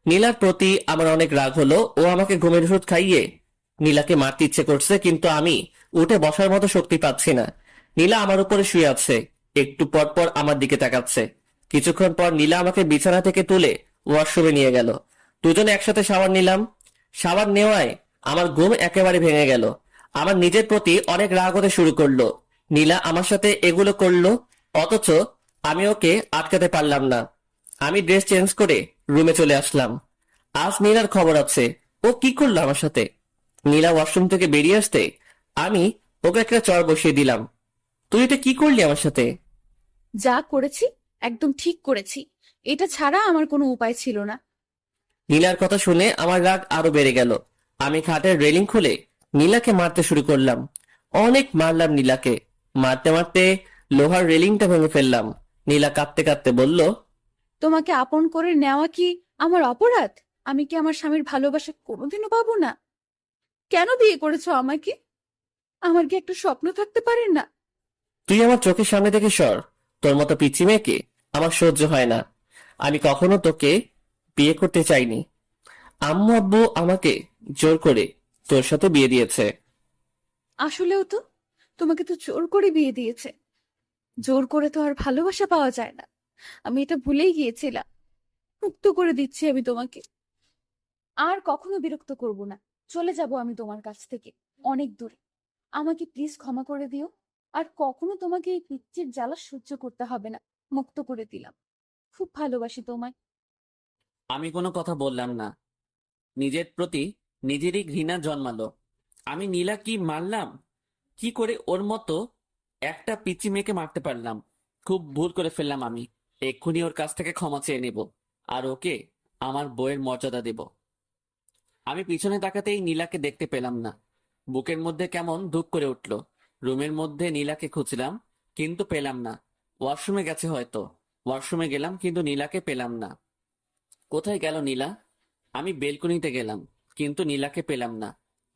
নীলার প্রতি আমার অনেক রাগ হলো। ও আমাকে ঘুমের ওষুধ খাইয়ে নীলাকে মারতে ইচ্ছে করছে, কিন্তু আমি উঠে বসার মতো শক্তি পাচ্ছি না। নীলা আমার উপরে শুয়ে আছে, একটু পর পর আমার দিকে তাকাচ্ছে। কিছুক্ষণ পর নীলা আমাকে বিছানা থেকে তুলে ওয়াশরুমে নিয়ে গেল। দুজনে একসাথে শাওয়ার নিলাম। শাওয়ার নেওয়ায় আমার ঘুম একেবারে ভেঙে গেল। আমার নিজের প্রতি অনেক রাগ হতে শুরু করলো। নীলা আমার সাথে এগুলো করলো, অথচ আমি ওকে আটকাতে পারলাম না। আমি ড্রেস চেঞ্জ করে রুমে চলে আসলাম। আজ নীলার খবর আছে। ও কি করলো আমার সাথে? নীলা ওয়াশরুম থেকে বেরিয়ে আসতে আমি ওকে একটা চড় বসিয়ে দিলাম। তুই এটা কি করলি আমার সাথে? যা করেছি একদম ঠিক করেছি, এটা ছাড়া আমার কোনো উপায় ছিল না। নীলার কথা শুনে আমার রাগ আরো বেড়ে গেল। আমি খাটের রেলিং খুলে নীলাকে মারতে শুরু করলাম। অনেক মারলাম নীলাকে। মারতে মারতে লোহার রেলিংটা ভেঙে ফেললাম। নীলা কাঁদতে কাঁদতে বলল, তোমাকে আপন করে নেওয়া কি আমার অপরাধ? আমি কি আমার স্বামীর ভালোবাসা কোনোদিনও পাবো না? কেন বিয়ে করেছো আমাকে? আমার কি একটা স্বপ্ন থাকতে পারে না? তুই আমার চোখের সামনে থেকে সর। তোর মতো পিচ্চি মেয়েকে আমার সহ্য হয় না। আমি কখনো তোকে বিয়ে করতে চাইনি। আম্মু আব্বু আমাকে জোর করে তোর সাথে বিয়ে দিয়েছে। আসলেও তো, তোমাকে তো জোর করে বিয়ে দিয়েছে। জোর করে তো আর ভালোবাসা পাওয়া যায় না। আমি এটা ভুলেই গিয়েছিলাম। মুক্ত করে দিচ্ছি আমি তোমাকে। আর কখনো বিরক্ত করব না। চলে যাব আমি তোমার কাছ থেকে অনেক দূরে। আমাকে প্লিজ ক্ষমা করে দিও। আর কখনো তোমাকে এই পিচ্চির জ্বালা সহ্য করতে হবে না। মুক্ত করে দিলাম। খুব ভালোবাসি তোমায়। আমি কোনো কথা বললাম না। নিজের প্রতি নিজেরই ঘৃণা জন্মালো। আমি নীলা কি মারলাম? কি করে ওর মতো একটা পিচ্চি মেয়েকে মারতে পারলাম? খুব ভুল করে ফেললাম আমি। এক্ষুনি ওর কাছ থেকে ক্ষমা চেয়ে নেব, আর ওকে আমার বউয়ের মর্যাদা দেব। আমি পিছনে তাকাতেই নীলাকে দেখতে পেলাম না। বুকের মধ্যে কেমন ধুক করে উঠল। রুমের মধ্যে নীলাকে খুঁজলাম, কিন্তু পেলাম না। ওয়াশরুমে গেছে হয়তো। ওয়াশরুমে গেলাম, কিন্তু নীলাকে পেলাম না। কোথায় গেল নীলা? আমি বেলকনিতে গেলাম, কিন্তু নীলাকে পেলাম না।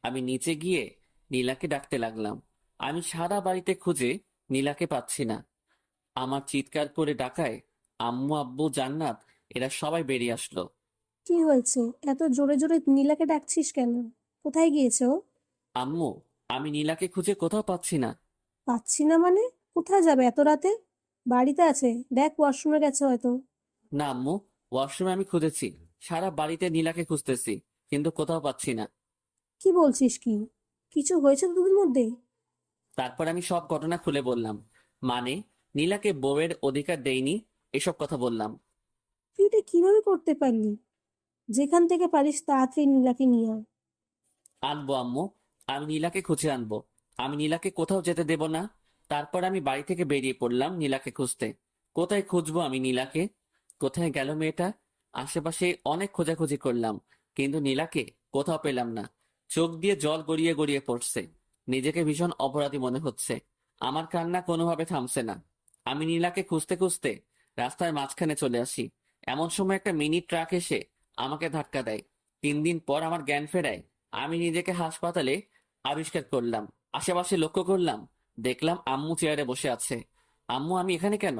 আমি নিচে গিয়ে নীলাকে ডাকতে লাগলাম। আমি সারা বাড়িতে খুঁজে নীলাকে পাচ্ছি না। আমার চিৎকার করে ডাকায় আম্মু, আব্বু, জান্নাত এরা সবাই বেরিয়ে আসলো। কি হয়েছে? এত জোরে জোরে নীলাকে ডাকছিস কেন? কোথায় গিয়েছে ও? আম্মু, আমি নীলাকে খুঁজে কোথাও পাচ্ছি না। পাচ্ছি না মানে? কোথায় যাবে এত রাতে? বাড়িতে আছে, দেখ ওয়াশরুমে গেছে হয়তো। না আম্মু, ওয়াশরুমে আমি খুঁজেছি, সারা বাড়িতে নীলাকে খুঁজতেছি, কিন্তু কোথাও পাচ্ছি না। কি বলছিস কি? কিছু হয়েছে তোদের মধ্যে? তারপর আমি সব ঘটনা খুলে বললাম। মানে, নীলাকে বউয়ের অধিকার দেইনি, এসব কথা বললাম। তুই এটা কিভাবে করতে পারলি? যেখান থেকে পারিস তাড়াতাড়ি নীলাকে নিয়ে আয়। আনবো আম্মু, আমি নীলাকে খুঁজে আনবো। আমি নীলাকে কোথাও যেতে দেব না। তারপর আমি বাড়ি থেকে বেরিয়ে পড়লাম নীলাকে খুঁজতে। কোথায় খুঁজবো আমি নীলাকে? কোথায় গেল মেয়েটা? আশেপাশে অনেক খোঁজাখুঁজি করলাম, কিন্তু নীলাকে কোথাও পেলাম না। চোখ দিয়ে জল গড়িয়ে গড়িয়ে পড়ছে। নিজেকে ভীষণ অপরাধী মনে হচ্ছে। আমার কান্না কোনোভাবে থামছে না। আমি নীলাকে খুঁজতে খুঁজতে রাস্তার মাঝখানে চলে আসি। এমন সময় একটা মিনি ট্রাক এসে আমাকে ধাক্কা দেয়। 3 দিন পর আমার জ্ঞান ফেরায়। আমি নিজেকে হাসপাতালে আবিষ্কার করলাম। আশেপাশে লক্ষ্য করলাম, দেখলাম আম্মু চেয়ারে বসে আছে। আম্মু, আমি এখানে কেন?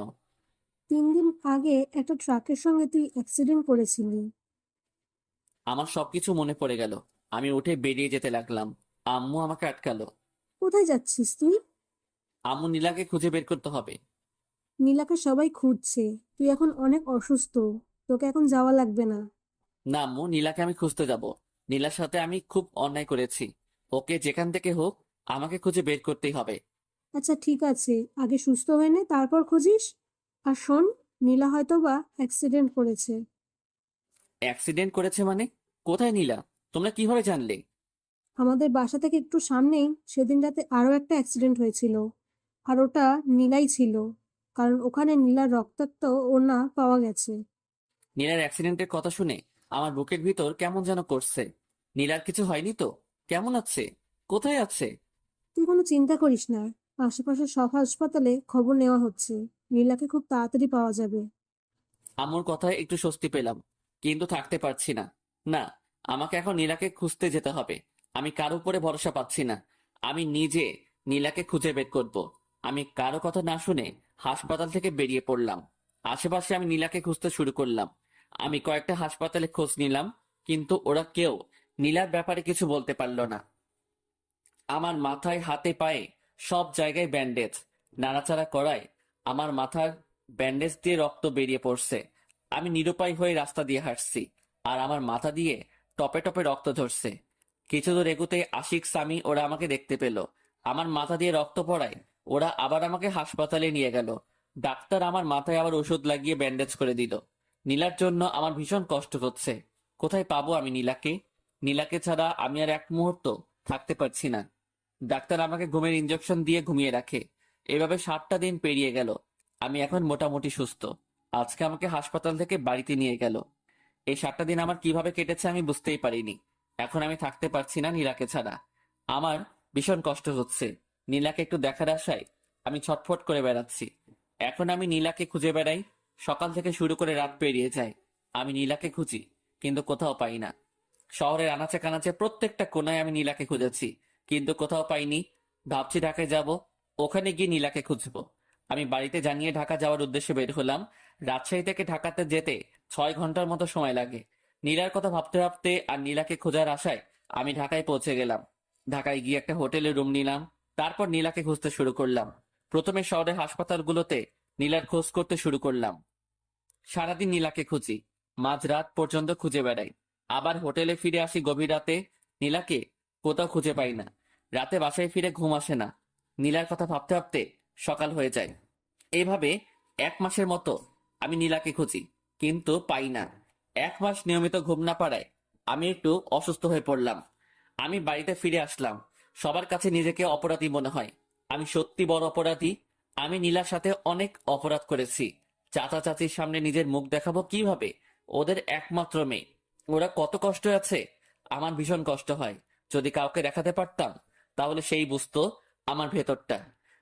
3 দিন আগে একটা ট্রাকের সঙ্গে তুই অ্যাক্সিডেন্ট করেছিলি। আমার সবকিছু মনে পড়ে গেল। আমি উঠে বেরিয়ে যেতে লাগলাম। আম্মু আমাকে আটকালো। কোথায় যাচ্ছিস তুই? আম্মু, নীলাকে খুঁজে বের করতে হবে। নীলাকে সবাই খুঁজছে, তুই এখন অনেক অসুস্থ, তোকে এখন যাওয়া লাগবে না। না আম্মু, নীলাকে আমি খুঁজতে যাব। নীলার সাথে আমি খুব অন্যায় করেছি। ওকে যেখান থেকে হোক আমাকে খুঁজে বের করতেই হবে। আচ্ছা ঠিক আছে, আগে সুস্থ হয়ে নে, তারপর খুঁজিস। আর শোন, নীলা হয়তো বা অ্যাক্সিডেন্ট করেছে। অ্যাক্সিডেন্ট করেছে মানে? কোথায় নীলা? তোমরা কিভাবে জানলে? আমাদের বাসা থেকে একটু সামনেই সেদিন রাতে আরো একটা অ্যাক্সিডেন্ট হয়েছিল, আর ওটা নীলাই ছিল, কারণ ওখানে নীলার রক্তাক্ত ওড়না পাওয়া গেছে। নীলার অ্যাক্সিডেন্টের কথা শুনে আমার বুকের ভিতর কেমন যেন করছে। নীলার কিছু হয়নি তো? কেমন আছে? কোথায় আছে? তুই কোনো চিন্তা করিস না, আশেপাশের সব হাসপাতালে খবর নেওয়া হচ্ছে, নীলাকে খুব তাড়াতাড়ি পাওয়া যাবে। আম্মুর কথায় একটু স্বস্তি পেলাম, কিন্তু থাকতে পারছি না। না, আমাকে এখন নীলাকে খুঁজতে যেতে হবে। আমি কারো উপরে ভরসা পাচ্ছি না। আমি নিজে নীলাকে খুঁজে বের করব। আমি কারো কথা না শুনে হাসপাতাল থেকে বেরিয়ে পড়লাম। আশেপাশে আমি নীলাকে খুঁজতে শুরু করলাম। আমি কয়েকটা হাসপাতালে খোঁজ নিলাম, কিন্তু ওরা কেউ নীলার ব্যাপারে কিছু বলতে পারলো না। আমার মাথায়, হাতে, পায়ে সব জায়গায় ব্যান্ডেজ। নাড়াচাড়া করায় আমার মাথার ব্যান্ডেজ দিয়ে রক্ত বেরিয়ে পড়ছে। আমি নিরুপায় হয়ে রাস্তা দিয়ে হাঁটছি, আর আমার মাথা দিয়ে টপে টপে রক্ত ঝরছে। কিছু দূর এগুতে আশিক, সামি ওরা আমাকে দেখতে পেল। আমার মাথা দিয়ে রক্ত পড়ায় ওরা আবার আমাকে হাসপাতালে নিয়ে গেল। ডাক্তার আমার মাথায় আবার ওষুধ লাগিয়ে ব্যান্ডেজ করে দিল। নীলার জন্য আমার ভীষণ কষ্ট হচ্ছে। কোথায় পাবো আমি নীলাকে? নীলাকে ছাড়া আমি আর এক মুহূর্ত থাকতে পারছি না। ডাক্তার আমাকে ঘুমের ইনজেকশন দিয়ে ঘুমিয়ে রাখে। এভাবে 7টা দিন পেরিয়ে গেল। আমি এখন মোটামুটি সুস্থ। আজকে আমাকে হাসপাতাল থেকে বাড়িতে নিয়ে গেল। এই 7টা দিন আমার কিভাবে কেটেছে আমি বুঝতেই পারিনি। এখন আমি থাকতে পারছি না নীলাকে ছাড়া। আমার ভীষণ কষ্ট হচ্ছে। নীলাকে একটু দেখার আশায় আমি ছটফট করে বেড়াচ্ছি। এখন আমি নীলাকে খুঁজে বেড়াই। সকাল থেকে শুরু করে রাত পেরিয়ে যায়। আমি নীলাকে খুঁজি, কিন্তু কোথাও পাই না। শহরের আনাচে কানাচে প্রত্যেকটা কোনায় আমি নীলাকে খুঁজেছি, কিন্তু কোথাও পাইনি। ভাবছি ঢাকায় যাব, ওখানে গিয়ে নীলাকে খুঁজবো। আমি বাড়িতে জানিয়ে ঢাকা যাওয়ার উদ্দেশ্যে বের হলাম। রাজশাহী থেকে ঢাকাতে যেতে 6 ঘন্টার মতো সময় লাগে। নীলার কথা ভাবতে ভাবতে আর নীলাকে খোঁজার আশায় আমি ঢাকায় পৌঁছে গেলাম। ঢাকায় গিয়ে একটা হোটেলে রুম নিলাম। তারপর নীলাকে খুঁজতে শুরু করলাম। প্রথমে শহরের হাসপাতালগুলোতে নীলার খোঁজ করতে শুরু করলাম। সারাদিন নীলাকে খুঁজি, মাঝরাত পর্যন্ত খুঁজে বেড়াই। আবার হোটেলে ফিরে আসি গভীর রাতে। নীলাকে কোথাও খুঁজে পাই না। রাতে বাসায় ফিরে ঘুম আসে না। নীলার কথা ভাবতে ভাবতে সকাল হয়ে যায়। এইভাবে 1 মাসের মতো আমি নীলাকে খুঁজি, কিন্তু পাই না। 1 মাস নিয়মিত ঘুম না পাড়ায় আমি একটু অসুস্থ হয়ে পড়লাম। আমি বাড়িতে ফিরে আসলাম। সবার কাছে নিজেকে অপরাধী মনে হয়। আমি সত্যি বড় অপরাধী। আমি নীলার সাথে অনেক অপরাধ করেছি। চাচা চাচির সামনে নিজের মুখ দেখাবো কিভাবে? ওদের একমাত্র মেয়ে, ওরা কত কষ্ট আছে। আমার ভীষণ কষ্ট হয়। যদি কাউকে দেখাতে পারতাম তাহলে সেই বুঝতো আমার ভেতরটা।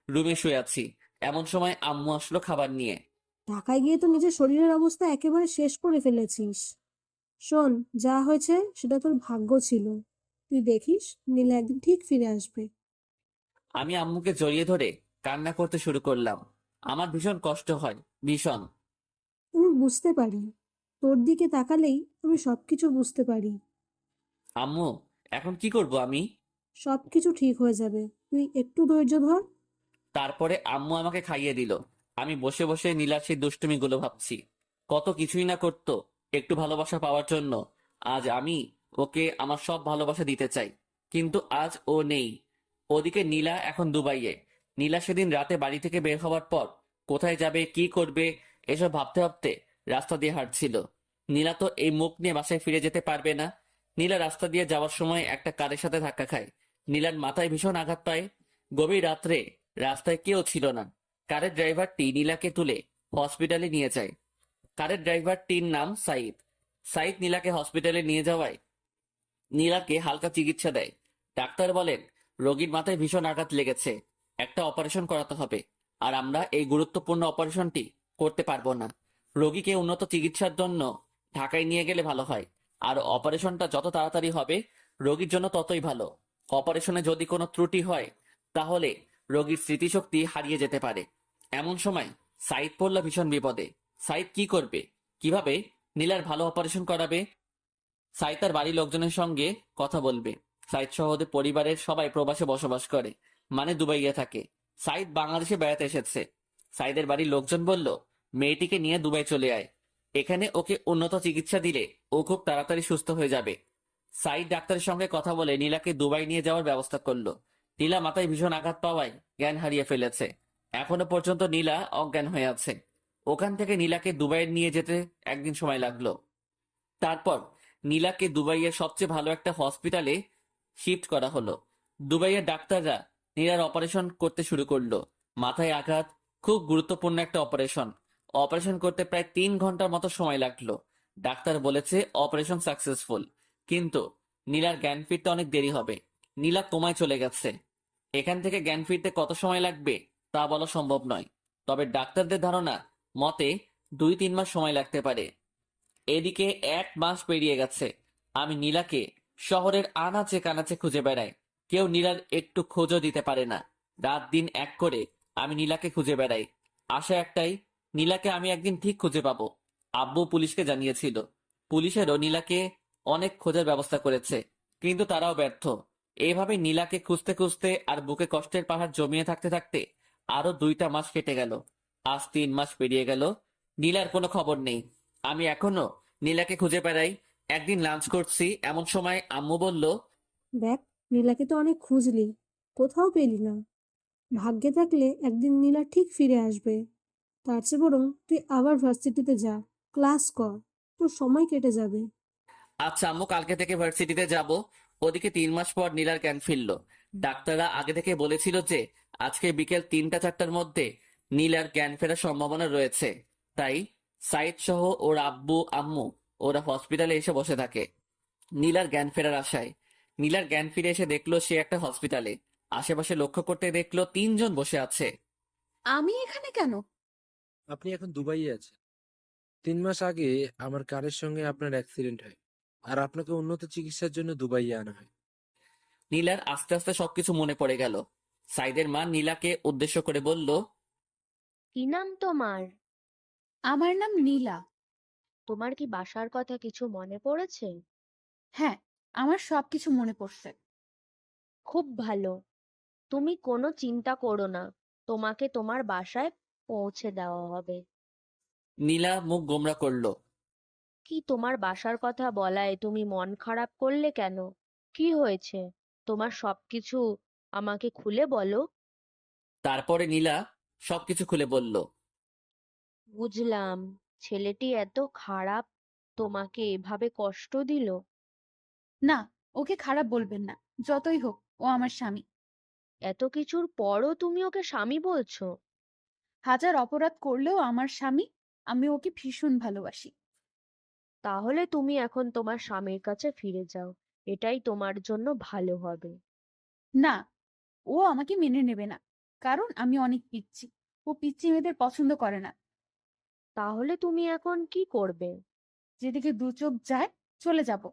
রুমে শুয়ে আছি, এমন সময় আম্মু আসলো খাবার নিয়ে। ঢাকায় গিয়ে তো নিজের শরীরের অবস্থা একেবারে শেষ করে ফেলেছিস। শোন, যা হয়েছে সেটা তোর ভাগ্য ছিল। তুই দেখিস নীলা একদিন ঠিক ফিরে আসবে। আমি আম্মুকে জড়িয়ে ধরে কান্না করতে শুরু করলাম। আমার ভীষণ কষ্ট হয়, ভীষণ। আমি বুঝতে পারি, তোর দিকে তাকালেই আমি সবকিছু বুঝতে পারি। আম্মু, এখন কি করব আমি? সবকিছু ঠিক হয়ে যাবে, তুই একটু ধৈর্য ধর। তারপরে আম্মু আমাকে খাইয়ে দিল। আমি বসে বসে নীলার সেই দুষ্টুমিগুলো ভাবছি। কত কিছুই না করতো একটু ভালোবাসা পাওয়ার জন্য। আজ আমি ওকে আমার সব ভালোবাসা দিতে চাই, কিন্তু আজ ও নেই। ওদিকে নীলা এখন দুবাইয়ে। নীলা সেদিন রাতে বাড়ি থেকে বের হওয়ার পর কোথায় যাবে, কি করবে, এসব ভাবতে ভাবতে রাস্তা দিয়ে হাঁটছিল। নীলা তো এই মুখ নিয়ে বাসায় ফিরে যেতে পারবে না। নীলা রাস্তা দিয়ে যাওয়ার সময় একটা কারের সাথে ধাক্কা খায়। নীলার মাথায় ভীষণ আঘাত পায়। গভীর রাত্রে রাস্তায় কেউ ছিল না। কারের ড্রাইভারটি নীলাকে তুলে হসপিটালে নিয়ে যায়। কারের ড্রাইভারটির নাম সাইদ। সাইদ নীলাকে হসপিটালে নিয়ে যাওয়ায় নীলাকে হালকা চিকিৎসা দেয়। ডাক্তার বলেন রোগীর মাথায় ভীষণ আঘাত লেগেছে, একটা অপারেশন করাতে হবে। আর আমরা এই গুরুত্বপূর্ণ অপারেশনটি করতে পারবো না। রোগীকে উন্নত চিকিৎসার জন্য ঢাকায় নিয়ে গেলে ভালো হয়। আর অপারেশনটা যত তাড়াতাড়ি হবে রোগীর জন্য ততই ভালো। অপারেশনে যদি কোনো ত্রুটি হয় তাহলে রোগীর স্মৃতিশক্তি হারিয়ে যেতে পারে। এমন সময় সাইদ পড়ল ভীষণ বিপদে। সাইদ কি করবে, কিভাবে নীলার ভালো অপারেশন করাবে? সাইদ তার বাড়ির লোকজনের সঙ্গে কথা বলবে। সাইদ সহ ওদের পরিবারের সবাই প্রবাসে বসবাস করে, মানে দুবাইয়ে থাকে। সাইদ বাংলাদেশে বেড়াতে এসেছে। সাইদের বাড়ির লোকজন বলল মেয়েটিকে নিয়ে দুবাই চলে আয়, এখানে ওকে উন্নত চিকিৎসা দিলে ও খুব তাড়াতাড়ি সুস্থ হয়ে যাবে। সাইদ ডাক্তারের সঙ্গে কথা বলে নীলাকে দুবাই নিয়ে যাওয়ার ব্যবস্থা করলো। নীলা মাথায় ভীষণ আঘাত পাওয়ায় জ্ঞান হারিয়ে ফেলেছে। এখনো পর্যন্ত নীলা অজ্ঞান হয়ে আছে। ওখান থেকে নীলাকে দুবাইয়ে নিয়ে যেতে একদিন সময় লাগলো। তারপর নীলাকে দুবাইয়ের সবচেয়ে ভালো একটা হসপিটালে শিফট করা হলো। দুবাইয়ের ডাক্তাররা নীলার অপারেশন করতে শুরু করলো। মাথায় আঘাত, খুব গুরুত্বপূর্ণ একটা অপারেশন। অপারেশন করতে প্রায় 3 ঘন্টার মতো সময় লাগলো। ডাক্তার বলেছে অপারেশন সাকসেসফুল, কিন্তু নীলার জ্ঞান ফিরতে অনেক দেরি হবে। নীলা কোমায় চলে গেছে। এখান থেকে জ্ঞান ফিরতে কত সময় লাগবে তা বলা সম্ভব নয়, তবে ডাক্তারদের ধারণা মতে 2-3 মাস সময় লাগতে পারে। এদিকে 1 মাস পেরিয়ে গেছে। আমি নীলাকে শহরের আনাচে কানাচে খুঁজে বেড়াই। কেউ নীলার একটু খোঁজও দিতে পারে না। রাত দিন এক করে আমি নীলাকে খুঁজে বেড়াই। আশা একটাই, নীলাকে আমি একদিন ঠিক খুঁজে পাবো। আব্বু পুলিশকে জানিয়েছিল। পুলিশেরও নীলাকে অনেক খোঁজার ব্যবস্থা করেছে, কিন্তু তারাও ব্যর্থ। এইভাবে নীলাকে খুঁজতে খুঁজতে আর বুকে কষ্টের পাহাড় জমিয়ে থাকতে থাকতে আরো 2টা মাস কেটে গেল। আজ 3 মাস পেরিয়ে গেল, নীলার কোনো খবর নেই। আমি এখনো নীলাকে খুঁজে বেড়াই। একদিন লাঞ্চ করছি, এমন সময় আম্মু বলল দেখ, নীলাকে তো অনেক খুঁজলি, কোথাও পেলি না। ভাগ্যে থাকলে একদিন নীলা ঠিক ফিরে আসবে। তার চেয়ে বরং তুই আবার ভার্সিটিতে যা, ক্লাস কর, তোর সময় কেটে যাবে। আচ্ছা আম্মু, কালকে থেকে ভার্সিটিতে যাব। ওদিকে 3 মাস পর নীলার জ্ঞান ফিরল। ডাক্তাররা আগে থেকে বলেছিল যে আজকে বিকেল 3টা-4টার মধ্যে নীলার জ্ঞান ফেরার সম্ভাবনা রয়েছে। তাই সাইদ সহ ওর আব্বু আম্মু ওরা হসপিটালে এসে বসে থাকে নীলার জ্ঞান ফেরার আশায়। নীলার জ্ঞান ফিরে এসে দেখলো সে একটা হসপিটালে। আশেপাশে লক্ষ্য করতে দেখলো 3 জন বসে আছে। আমি এখানে কেন? আপনি এখন দুবাইয়ে আছেন। 3 মাস আগে আমার কারের সঙ্গে আপনার অ্যাক্সিডেন্ট হয়, আর আপনাকে উন্নত চিকিৎসার জন্য দুবাইয়ে আনা হয়। নীলার আস্তে আস্তে সবকিছু মনে পড়ে গেল। সাইদের মা নীলাকে উদ্দেশ্য করে বলল কি নাম তোমার? আমার নাম নীলা। তোমার কি বাসার কথা কিছু মনে পড়েছে? হ্যাঁ, আমার সবকিছু মনে পড়ছে। খুব ভালো। তুমি কোনো চিন্তা করো না, তোমাকে তোমার বাসায় পৌঁছে দেওয়া হবে। নীলা মুখ গোমড়া করলো। কি তোমার বাসার কথা বলায় তুমি মন খারাপ করলে কেন? কি হয়েছে? তোমার সবকিছু আমাকে খুলে বলো। তারপরে নীলা সবকিছু খুলে বলল। বুঝলাম, ছেলেটি এত খারাপ, তোমাকে এভাবে কষ্ট দিল। না, ওকে খারাপ বলবেন না। যতই হোক ও আমার স্বামী। এত কিছুর পরও তুমি ওকে স্বামী বলছো? হাজার অপরাধ করলেও আমার স্বামী। আমি ওকে ভীষণ ভালোবাসি। তাহলে তুমি এখন তোমার স্বামীর কাছে ফিরে যাও, এটাই তোমার জন্য ভালো হবে। না, ও আমাকে মেনে নেবে না, কারণ আমি অনেক পিচ্ছি। ও পিচ্ছি মেয়েদের পছন্দ করে না। তাহলে তুমি এখন কি করবে? যেদিকে দু চোখ যায় চলে যাব,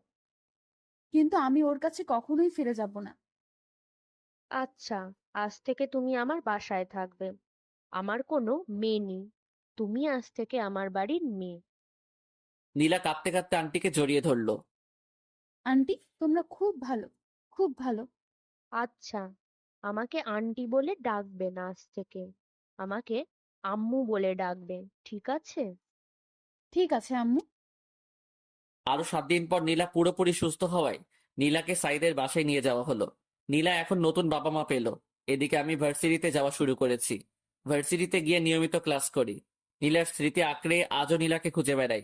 কিন্তু আমি ওর কাছে কখনোই ফিরে যাব না। আচ্ছা, আজ থেকে তুমি আমার বাসায় থাকবে। আমার কোনো মেয়ে নেই, তুমি আজ থেকে আমার বাড়ির মেয়ে। নীলা কাঁদতে কাঁদতে আন্টিকে জড়িয়ে ধরলো। আন্টি, তোমরা খুব ভালো, খুব ভালো। আচ্ছা, আমাকে আন্টি বলে ডাকবে না আজ থেকে, আমাকে আম্মু বলে ডাকবে, ঠিক আছে? ঠিক আছে আম্মু। আরো 7 দিন পর নীলা পুরোপুরি সুস্থ হওয়ায় নীলাকে সাইদের বাসায় নিয়ে যাওয়া হলো। নীলা এখন নতুন বাবা মা পেল। এদিকে আমি ভার্সিটিতে যাওয়া শুরু করেছি। ভার্সিটিতে গিয়ে নিয়মিত ক্লাস করি। নীলার স্মৃতি আঁকড়ে আজও নীলাকে খুঁজে বেড়াই।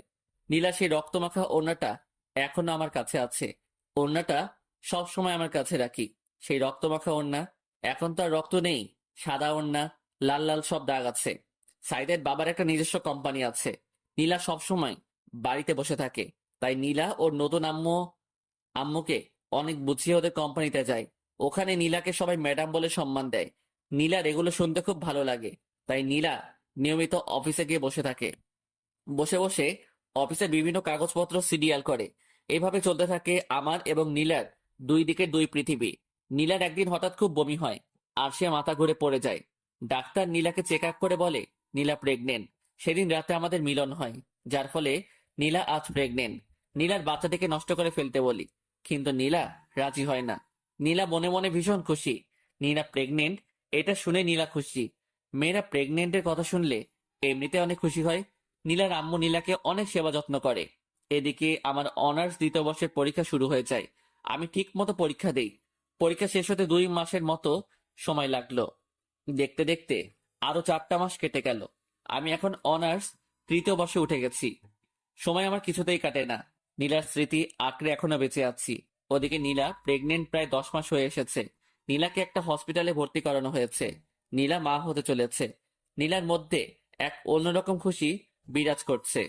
নীলা সেই রক্তমাখা ওড়নাটা এখনো আমার কাছে আছে। ওড়নাটা সব সময় আমার কাছে রাখি। সেই রক্তমাখা ওড়না, এখন তো আর রক্ত নেই, সাদা ওড়না, লাল লাল সব দাগ আছে। সাইদের বাবার একটা নিজস্ব কোম্পানি আছে। নীলা সব সময় বাড়িতে বসে থাকে, তাই নীলা ওর নতুন আম্মুকে অনেক বুঝিয়ে ওদের কোম্পানিতে যায়। ওখানে নীলাকে সবাই ম্যাডাম বলে সম্মান দেয়। নীলার এগুলো শুনতে খুব ভালো লাগে, তাই নীলা নিয়মিত অফিসে গিয়ে বসে থাকে। বসে বসে অফিসে বিভিন্ন কাগজপত্র সিরিয়াল করে। এভাবে চলতে থাকে আমার এবং নীলার দুই দিকে দুই পৃথিবী। নীলার একদিন হঠাৎ খুব বমি হয়, আর সে মাথা ঘুরে পড়ে যায়। ডাক্তার নীলাকে চেক আপ করে বলে নীলা প্রেগনেন্ট। সেদিন রাতে আমাদের মিলন হয়, যার ফলে নীলা আজ প্রেগনেন্ট। নীলার বাচ্চাটিকে নষ্ট করে ফেলতে বলি, কিন্তু নীলা রাজি হয় না। নীলা মনে মনে ভীষণ খুশি। নীলা প্রেগনেন্ট, এটা শুনে নীলা খুশি। মেয়েরা প্রেগনেন্টের কথা শুনলে এমনিতে অনেক খুশি হয়। নীলার আম্মু নীলাকে অনেক সেবা যত্ন করে। এদিকে আমার অনার্স 2য় বর্ষের পরীক্ষা শুরু হয়ে যায়। আমি ঠিক মতো পরীক্ষা দেই। পরীক্ষা শেষ হতে 2 মাসের মতো সময় লাগলো। দেখতে দেখতে আরো 4টা মাস কেটে গেল। আমি এখন অনার্স 3য় বর্ষে উঠে গেছি। সময় আমার কিছুতেই কাটে না। নীলার স্মৃতি আঁকড়ে এখনো বেঁচে আছি। ওদিকে নীলা প্রেগনেন্ট প্রায় 10 মাস হয়ে এসেছে। নীলাকে একটা হসপিটালে ভর্তি করানো হয়েছে। নীলা মা হতে চলেছে। নীলার মধ্যে এক অন্যরকম খুশি বিরাজ করছে।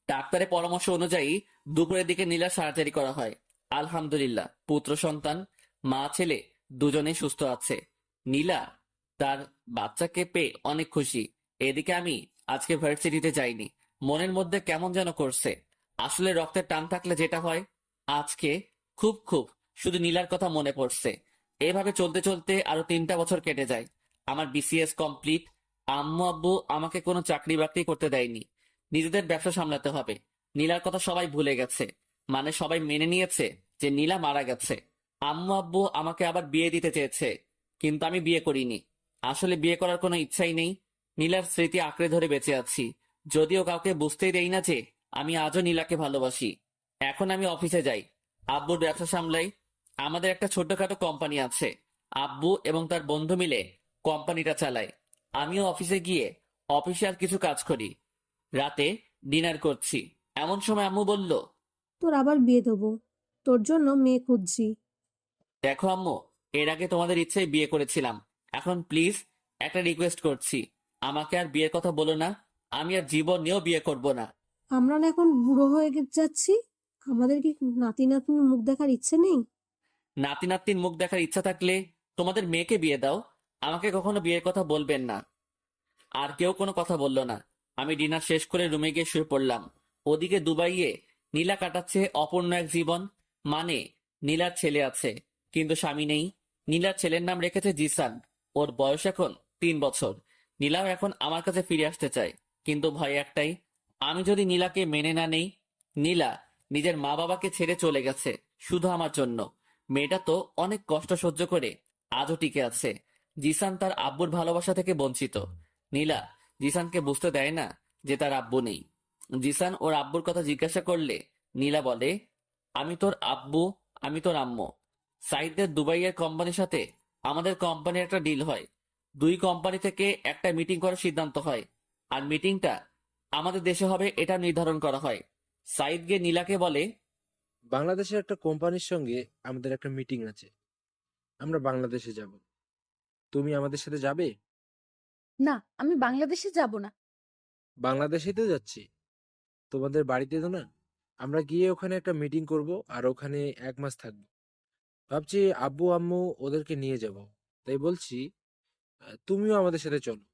ডাক্তারের পরামর্শ অনুযায়ী দুপুরের দিকে নীলার সার্জারি করা হয়। আলহামদুলিল্লাহ, পুত্র সন্তান, মা ছেলে দুজনেই সুস্থ আছে। নীলা তার বাচ্চাকে পেয়ে অনেক খুশি। এদিকে আমি আজকে ভার্সিটিতে যাইনি। মনের মধ্যে কেমন যেন করছে। আসলে রক্তের টান থাকলে যেটা হয়, আজকে খুব খুব শুধু নীলার কথা মনে পড়ছে। এভাবে চলতে চলতে আরো 3টা বছর কেটে যায়। আমার বিসিএস কমপ্লিট। আম্মু আব্বু আমাকে কোনো চাকরি বাকরি করতে দেয়নি। নিজেদের ব্যবসা সামলাতে হবে। নীলার কথা সবাই ভুলে গেছে, মানে সবাই মেনে নিয়েছে যে নীলা মারা গেছে। আম্মু আব্বু আমাকে আবার বিয়ে দিতে চেয়েছে, কিন্তু আমি বিয়ে করিনি। আসলে বিয়ে করার কোনো ইচ্ছাই নেই। নীলার স্মৃতি আঁকড়ে ধরে বেঁচে আছি, যদিও কাউকে বুঝতেই দেই না যে আমি আজও নীলাকে ভালোবাসি। এখন আমি অফিসে যাই, আব্বুর ব্যবসা সামলাই। আমাদের একটা ছোটখাটো কোম্পানি আছে। আব্বু এবং তার বন্ধু মিলে কোম্পানিটা চালায়। আমিও অফিসে গিয়ে অফিসিয়াল কিছু কাজ করি। রাতে ডিনার করছি, এমন সময় আম্মু বলল, তোর আবার বিয়ে দেবো, তোর জন্য মেয়ে খুঁজছি। দেখো আম্মু, এর আগে তোমাদের ইচ্ছায় বিয়ে করেছিলাম। এখন প্লিজ একটা রিকোয়েস্ট করছি, আমাকে আর বিয়ের কথা বলো না। আমি আর জীবনেও বিয়ে করব না। আমরা না এখন বুড়ো হয়ে যাচ্ছি, আমাদের কি নাতি নাতনির মুখ দেখার ইচ্ছে নেই? নাতি নাতনির মুখ দেখার ইচ্ছা থাকলে তোমাদের মেয়েকে বিয়ে দাও। আমাকে কখনো বিয়ের কথা বলবেন না। আর কেউ কোনো কথা বলল না। আমি ডিনার শেষ করে রুমে গিয়ে শুয়ে পড়লাম। ওদিকে দুবাইয়ে নীলা কাটাচ্ছে অপূর্ণ এক জীবন। মানে, নীলার ছেলে আছে, কিন্তু স্বামী নেই। নীলার ছেলের নাম রেখেছে জিসান। ওর বয়স এখন 3 বছর। নীলাও এখন আমার কাছে ফিরে আসতে চায়, কিন্তু ভয় একটাই, আমি যদি নীলাকে মেনে না নেই। নীলা নিজের মা বাবাকে ছেড়ে চলে গেছে শুধু আমার জন্য। মেয়েটা তো অনেক কষ্ট সহ্য করে আজও টিকে আছে। জিসান তার আব্বুর ভালোবাসা থেকে বঞ্চিত। নীলা জিসানকে বুঝতে দেয় না যে তার আব্বু নেই। জিসান ওর আব্বুর কথা জিজ্ঞাসা করলে নীলা বলে, আমি তোর আব্বু, আমি তোর আম্মু। সাইদের দুবাইয়ের কোম্পানির সাথে আমাদের কোম্পানির একটা ডিল হয়। 2 কোম্পানি থেকে একটা মিটিং করার সিদ্ধান্ত হয়, আর মিটিংটা আমাদের দেশে হবে এটা নির্ধারণ করা হয়। সাইদ গিয়ে নীলাকে বলে, বাংলাদেশের একটা কোম্পানির সঙ্গে আমাদের একটা মিটিং আছে, আমরা বাংলাদেশে যাব। তুমি আমাদের সাথে যাবে? না, আমি বাংলাদেশে যাব না। বাংলাদেশেই তো যাচ্ছি, তোমাদের বাড়িতে তো না। আমরা গিয়ে ওখানে একটা মিটিং করব, আর ওখানে 1 মাস থাকবো। ভাবছি আব্বু আম্মু ওদেরকে নিয়ে যাব। তাই বলছি, তুমিও আমাদের সাথে চলো।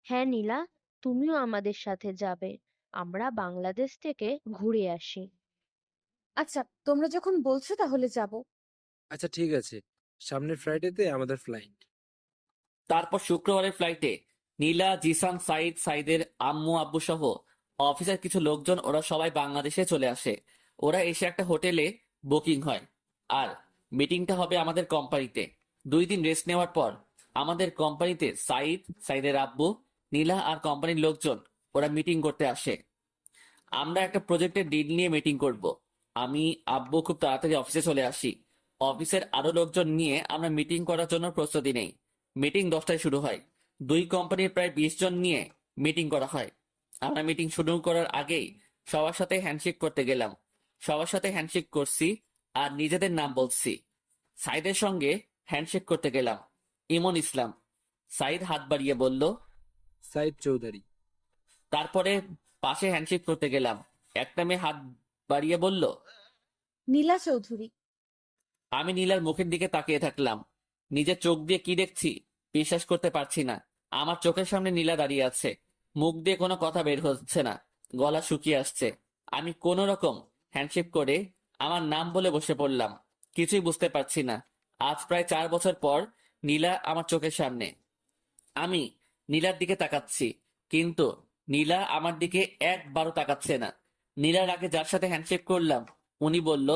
হ্যাঁ নীলা, তুমিও আমাদের সাথে যাবে, আমরা বাংলাদেশ থেকে ঘুরে আসি। আচ্ছা, তোমরা যখন বলছো তাহলে যাব। আচ্ছা ঠিক আছে, সামনের ফ্লাইটেতে আমাদের ফ্লাইট। তারপর শুক্রবারের ফ্লাইটে নীলা, জিসান, সাইদের আম্মু আব্বু সহ অফিসের কিছু লোকজন ওরা সবাই বাংলাদেশে চলে আসে। ওরা এসে একটা হোটেলে বুকিং হয়। আর মিটিংটা হবে আমাদের কোম্পানিতে। 2 দিন রেস্ট নেওয়ার পর আমাদের কোম্পানিতে সাইদের আব্বু, নীলা আর কোম্পানির লোকজন ওরা মিটিং করতে আসে। আমরা একটা প্রজেক্টের ডিল নিয়ে মিটিং করব। আমি আব্বু খুব তাড়াতাড়ি অফিসে চলে আসি। অফিসের আরো লোকজন নিয়ে আমরা মিটিং করার জন্য প্রস্তুতি নেই। মিটিং 10টায় শুরু হয়। 2 কোম্পানির প্রায় 20 জন নিয়ে মিটিং করা হয়। আমরা মিটিং শুরু করার আগেই সবার সাথে হ্যান্ডশেক করতে গেলাম। সবার সাথে হ্যান্ডশেক করছি আর নিজেদের নাম বলছি। সাইদের সঙ্গে হ্যান্ডশেক করতে গেলাম। ইমন ইসলাম। সাইদ হাত বাড়িয়ে বলল। সাইদ চৌধুরী। তারপরে পাশে হ্যান্ডশেক করতে গেলাম। একটা মেয়ে হাত বাড়িয়ে বলল। নীলা চৌধুরী। আমি নীলার মুখের দিকে তাকিয়ে থাকলাম। নিজের চোখ দিয়ে কি দেখছি বিশ্বাস করতে পারছি না। আমার চোখের সামনে নীলা দাঁড়িয়ে আছে। মুখ দিয়ে কোনো কথা বের হচ্ছে না, গলা শুকিয়ে আসছে। আমি কোনো রকম হ্যান্ডশেক করে আমার নাম বলে বসে পড়লাম। কিছুই বুঝতে পারছি না। আজ প্রায় 4 বছর পর নীলা আমার চোখের সামনে। আমি নীলার দিকে তাকাচ্ছি, কিন্তু নীলা আমার দিকে একবারও তাকাচ্ছে না। নীলার আগে যার সাথে হ্যান্ডশেক করলাম উনি বলল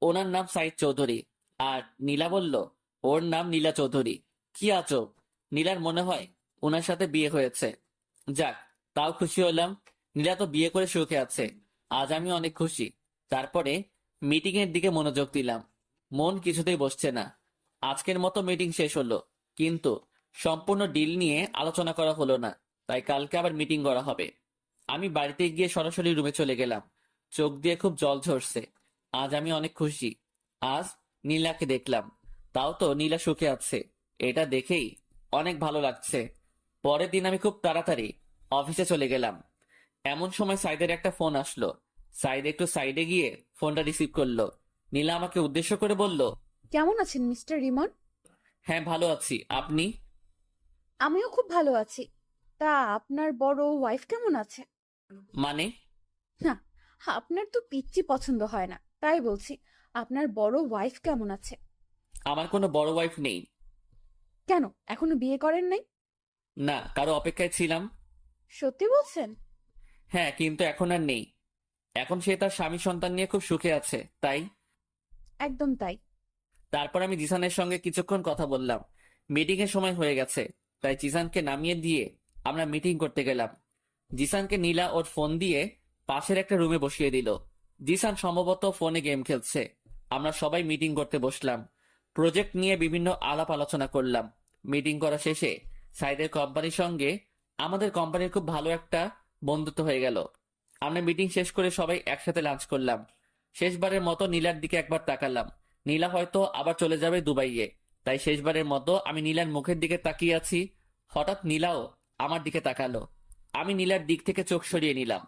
ওনার নাম সাইদ চৌধুরী, আর নীলা বলল ওর নাম নীলা চৌধুরী। কি আজব, নীলার মনে হয় ওনার সাথে বিয়ে হয়েছে। যাক, তাও খুশি হলাম। নীলা তো বিয়ে করে সুখে আছে। আজ আমি অনেক খুশি। তারপরে মিটিং এর দিকে মনোযোগ দিলাম। মন কিছুতেই বসছে না। আজকের মতো মিটিং শেষ হলো, কিন্তু সম্পূর্ণ ডিল নিয়ে আলোচনা করা হলো না। তাই কালকে আবার মিটিং করা হবে। আমি বাড়িতে গিয়ে সরাসরি রুমে চলে গেলাম। চোখ দিয়ে খুব জল ঝরছে। আজ আমি অনেক খুশি। আজ নীলাকে দেখলাম, তাও তো নীলা সুখে আছে। এটা দেখেই অনেক ভালো লাগছে। পরের দিন আমি খুব তাড়াতাড়ি অফিসে চলে গেলাম। এমন সময় সাইদের একটা ফোন আসলো। সাইদ একটু সাইডে গিয়ে ফোনটা রিসিভ করলো। নীলা আমাকে উদ্দেশ্য করে বলল। কেমন আছেন মিস্টার রিমন? হ্যাঁ, ভালো আছি। আপনি? আমিও খুব ভালো আছি। তা আপনার বড় ওয়াইফ কেমন আছে? মানে? না, আপনার তো পিচ্চি পছন্দ হয় না, তাই বলছি আপনার বড় ওয়াইফ কেমন আছে? আমার কোনো বড় ওয়াইফ নেই। কেন এখনো বিয়ে করেন নাই? না, কারো অপেক্ষায় ছিলাম। সত্যি বলছেন? হ্যাঁ, কিন্তু এখন আর নেই। এখন সে তার স্বামী সন্তান নিয়ে খুব সুখে আছে, তাই। একদম তাই। তারপর আমি জিসানের সঙ্গে কিছুক্ষণ কথা বললাম। মিটিং এর সময় হয়ে গেছে, তাই জিসানকে নামিয়ে দিয়ে আমরা মিটিং করতে গেলাম। জিসানকে নীলা ওর ফোন দিয়ে পাশের একটা রুমে বসিয়ে দিল। জিসান সম্ভবত ফোনে গেম খেলছে। আমরা সবাই মিটিং করতে বসলাম। প্রজেক্ট নিয়ে বিভিন্ন আলাপ আলোচনা করলাম। মিটিং করা শেষে সাইদের কোম্পানির সঙ্গে আমাদের কোম্পানির খুব ভালো একটা বন্ধুত্ব হয়ে গেল। আমরা মিটিং শেষ করে সবাই একসাথে লাঞ্চ করলাম। শেষবারের মতো নীলার দিকে একবার তাকালাম। নীলা হয়তো আবার চলে যাবে দুবাইয়ে, তাই শেষবারের মতো আমি নীলার মুখের দিকে তাকিয়ে আছি। হঠাৎ নীলাও আমার দিকে তাকালো। আমি নীলার দিক থেকে চোখ সরিয়ে নিলাম।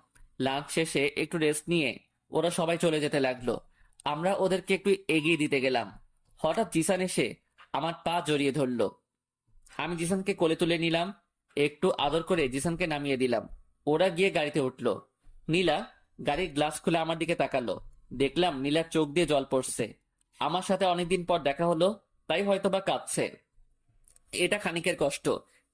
লাঞ্চ শেষে একটু রেস্ট নিয়ে ওরা সবাই চলে যেতে লাগলো। আমরা ওদেরকে একটু এগিয়ে দিতে গেলাম। হঠাৎ জিসান এসে আমার পা জড়িয়ে ধরলো। আমি জিসানকে কোলে তুলে নিলাম। একটু আদর করে জিসানকে নামিয়ে দিলাম। ওরা গিয়ে গাড়িতে উঠলো। নীলা গাড়ির গ্লাস খুলে আমার দিকে তাকালো। দেখলাম নীলার চোখ দিয়ে জল পড়ছে। আমার সাথে অনেকদিন পর দেখা হলো, তাই হয়তোবা কাঁদছে। এটা খানিকের কষ্ট,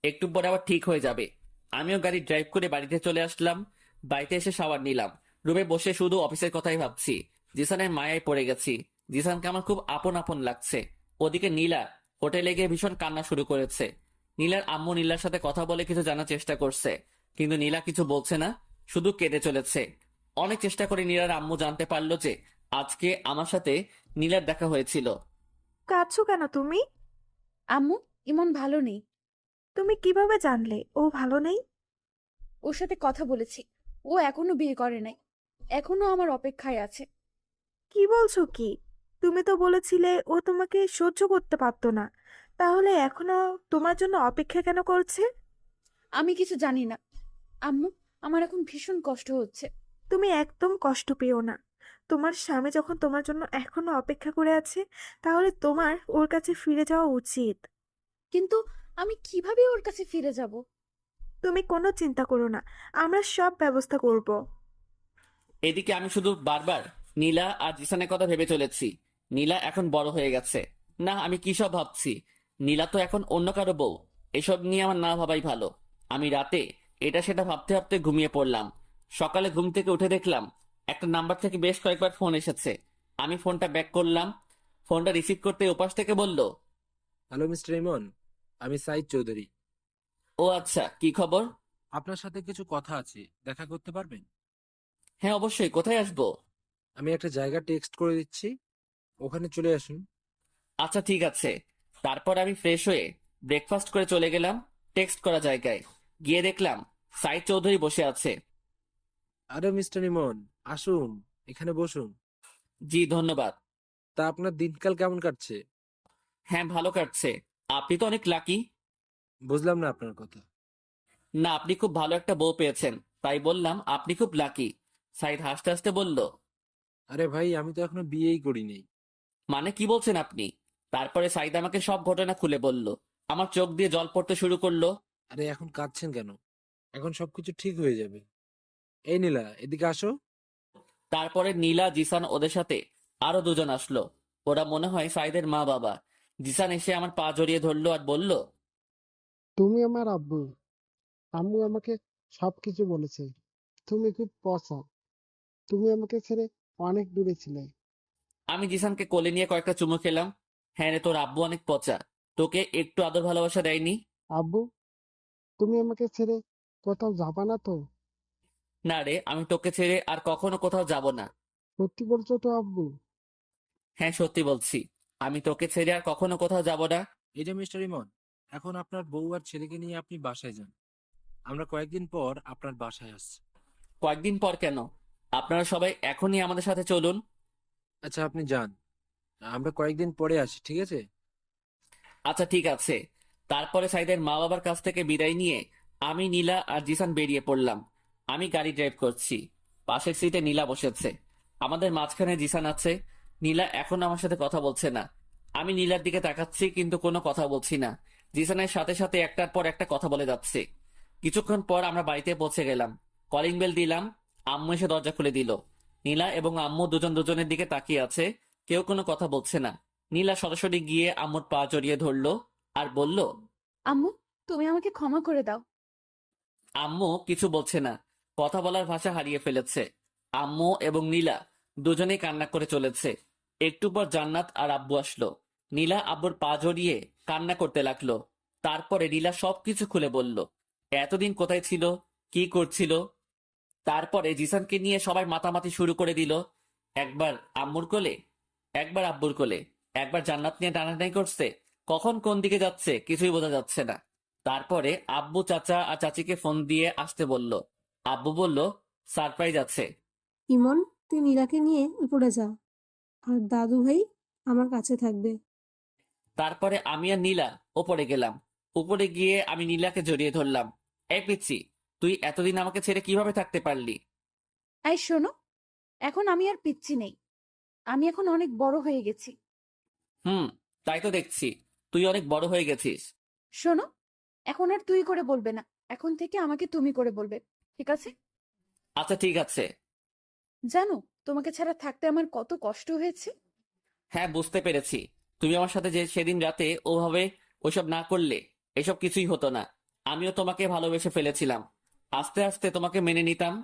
একটু পরে আবার ঠিক হয়ে যাবে। আমিও গাড়ি ড্রাইভ করে বাড়িতে চলে আসলাম। বাড়িতে এসে শাওয়ার নিলাম। রুমে বসে শুধু অফিসের কথাই ভাবছি। জিসানের মায়ায় পড়ে গেছি। জিসানকে আমার খুব আপন আপন লাগছে। ওদিকে নীলা হোটেলে গিয়ে ভীষণ কান্না শুরু করেছে। নীলার আম্মু নীলার সাথে কথা বলে কিছু জানার চেষ্টা করছে, কিন্তু নীলা কিছু বলছে না, শুধু কেঁদে চলেছে। অনেক চেষ্টা করে নীলার আম্মু জানতে পারলো যে আজকে আমার সাথে নীলার দেখা হয়েছিল। কাঁদছো কেন তুমি? আম্মু, ইমন ভালো নেই। তুমি কিভাবে জানলে ও ভালো নেই? ওর সাথে কথা বলেছি। ও এখনো বিয়ে করে নাই, এখনো আমার অপেক্ষায় আছে। কি বলছো কি? তুমি তো বলেছিলে ও তোমাকে সহ্য করতে পারতো না, তাহলে এখনো তোমার জন্য অপেক্ষা কেন করছে? আমি কিছু জানি না আম্মু, আমার এখন ভীষণ কষ্ট হচ্ছে। তুমি একদম কষ্ট পেও না। তোমার স্বামী যখন তোমার জন্য এখনো অপেক্ষা করে আছে, তাহলে তোমার ওর কাছে ফিরে যাওয়া উচিত। কিন্তু আমি কিভাবে ওর কাছে ফিরে যাব? তুমি কোনো চিন্তা করো না, আমরা সব ব্যবস্থা করব। এদিকে আমি শুধু বারবার নীলা আর জিসানের কথা ভেবে চলেছি। নীলা এখন বড় হয়ে গেছে। না, আমি কি সব ভাবছি। নীলা তো এখন অন্য কারো বউ। এসব নিয়ে আমার না ভাবাই ভালো। আমি রাতে এটা সেটা ভাবতে ভাবতে ঘুমিয়ে পড়লাম। সকালে ঘুম থেকে উঠে দেখলাম একটা নাম্বার থেকে বেশ কয়েকবার ফোন এসেছে। আমি ফোনটা ব্যাক করলাম। ফোনটা রিসিভ করতে ওপাশ থেকে বলল, হ্যালো মিস্টার ইমন, আমি সাইদ চৌধুরী। ও আচ্ছা, কি খবর? আপনার সাথে কিছু কথা আছে, দেখা করতে পারবেন? হ্যাঁ অবশ্যই, কোথায় আসবো? আমি একটা জায়গা টেক্সট করে দিচ্ছি, ওখানে চলে আসুন। আচ্ছা ঠিক আছে। তারপর আমি ফ্রেশ হয়ে ব্রেকফাস্ট করে চলে গেলাম টেক্সট করা জায়গায়। গিয়ে দেখলাম সাইদ চৌধুরী বসে আছে। আরে মিস্টার ইমন, আসুন, এখানে বসুন। জি ধন্যবাদ। তা আপনার দিনকাল কেমন কাটছে? হ্যাঁ ভালো কাটছে। আপনি তো অনেক লাকি। বুঝলাম না আপনার কথা। না, আপনি খুব ভালো একটা বউ পেয়েছেন, তাই বললাম আপনি খুব লাকি। সাইদ হাসতে হাসতে বলল, আরে ভাই, আমি তো এখনো বিয়েই করিনি। মানে কি বলছেন আপনি? তারপরে সাইদ আমাকে সব ঘটনা খুলে বলল। আমার চোখ দিয়ে জল পড়তে শুরু করলো। আরে এখন কাঁদছেন কেন? এখন সবকিছু ঠিক হয়ে যাবে। এই নীলা, এদিকে আসো। তারপরে নীলা, জিসান ওদের সাথে আরো দুজন আসলো। ওরা মনে হয় সাইদের মা বাবা। জিসান এসে আমার পা জড়িয়ে ধরলো আর বলল, তুমি আমার আব্বু। আম্মু আমাকে সবকিছু বলেছে। তুমি খুব পচা। তুমি আমাকে ছেড়ে অনেক দূরে ছিলে। আমি জিসানকে কোলে নিয়ে কয়েকটা চুমু খেলাম। হ্যাঁ রে, তোর আব্বু অনেক পচা। তোকে একটু আদর ভালোবাসা দেয়নি? আব্বু, তুমি আমাকে ছেড়ে কোথাও যাবা না তো? না রে, আমি তোকে ছেড়ে আর কখনো কোথাও যাব না। সত্যি বলছো তো আব্বু? হ্যাঁ সত্যি বলছি, আমি তোকে ছেড়ে আর কখনো কোথাও যাব না। এই যে মিস্টার ইমন, এখন আপনার বউ আর ছেলেকে নিয়ে আপনি বাসায় যান। আমরা কয়েকদিন পর আপনার বাসায় আসছি। কয়েকদিন পর কেন? আপনারা সবাই এখনই আমাদের সাথে চলুন। আচ্ছা, আপনি যান, আমরা কয়েকদিন পরে আসি, ঠিক আছে? আচ্ছা ঠিক আছে। তারপরে সাইদের মা বাবার কাছ থেকে বিদায় নিয়ে আমি, নীলা আর জিসান বেরিয়ে পড়লাম। আমি গাড়ি ড্রাইভ করছি। পাশের সিটে নীলা বসেছে। আমাদের মাঝখানে জিসান আছে। নীলা এখন আমার সাথে কথা বলছে না। আমি নীলার দিকে তাকাচ্ছি কিন্তু কোনো কথা বলছি না। জিসানের সাথে সাথে একটার পর একটা কথা বলে যাচ্ছে। কিছুক্ষণ পর আমরা বাড়িতে পৌঁছে গেলাম। কলিং বেল দিলাম। আম্মু এসে দরজা খুলে দিল। নীলা এবং আম্মু দুজন দুজনের দিকে তাকিয়ে আছে। কেউ কোনো কথা বলছে না। নীলা সরাসরি গিয়ে আম্মুর পা জড়িয়ে ধরলো আর বলল, আম্মু, তুমি আমাকে ক্ষমা করে দাও। আম্মু কিছু বলছে না। কথা বলার ভাষা হারিয়ে ফেলেছে। আম্মু এবং নীলা দুজনেই কান্না করে চলেছে। একটু পর জান্নাত আর আব্বু আসলো। নীলা আব্বুর পা জড়িয়ে কান্না করতে লাগলো। তারপরে নীলা সবকিছু খুলে বলল, এতদিন কোথায় ছিল, কি করছিল। তারপরে জিসানকে নিয়ে সবাই মাতামাতি শুরু করে দিল। একবার আম্মুর কোলে, একবার আব্বুর কোলে, একবার জান্নাত নিয়ে টানাটানি করছে। কখন কোন দিকে যাচ্ছে কিছুই বোঝা যাচ্ছে না। তারপরে আব্বু চাচা আর চাচিকে ফোন দিয়ে আসতে বলল। আব্বু বলল সারপ্রাইজ আছে। ইমন, তুই নীলাকে নিয়ে উপরে যা, আর দাদু ভাই আমার কাছে থাকবে। তারপরে আমি আর নীলা ওপরে গেলাম। উপরে গিয়ে আমি নীলাকে জড়িয়ে ধরলাম। এই পিচ্ছি, তুই এতদিন আমাকে ছেড়ে কিভাবে থাকতে পারলি? এই শোনো, এখন আমি আর পিচ্ছি নেই। আমি এখন অনেক বড় হয়ে গেছি। হুম, তাই তো দেখছি, তুই অনেক বড় হয়ে গেছিস। শোনো, এখন আর তুই করে বলবে না, এখন থেকে আমাকে তুমি করে বলবে, ঠিক আছে? আচ্ছা ঠিক আছে। জানো, তোমাকে ছাড়া থাকতে আমার কত কষ্ট হয়েছে। হ্যাঁ বুঝতে পেরেছি। তুমি আমার সাথে যে সেদিন রাতে ওভাবে ওইসব না করলে এসব কিছুই হতো না। আমিও তোমাকে ভালোবেসে ফেলেছিলাম। আস্তে আস্তে তোমাকে মেনে নিতাম।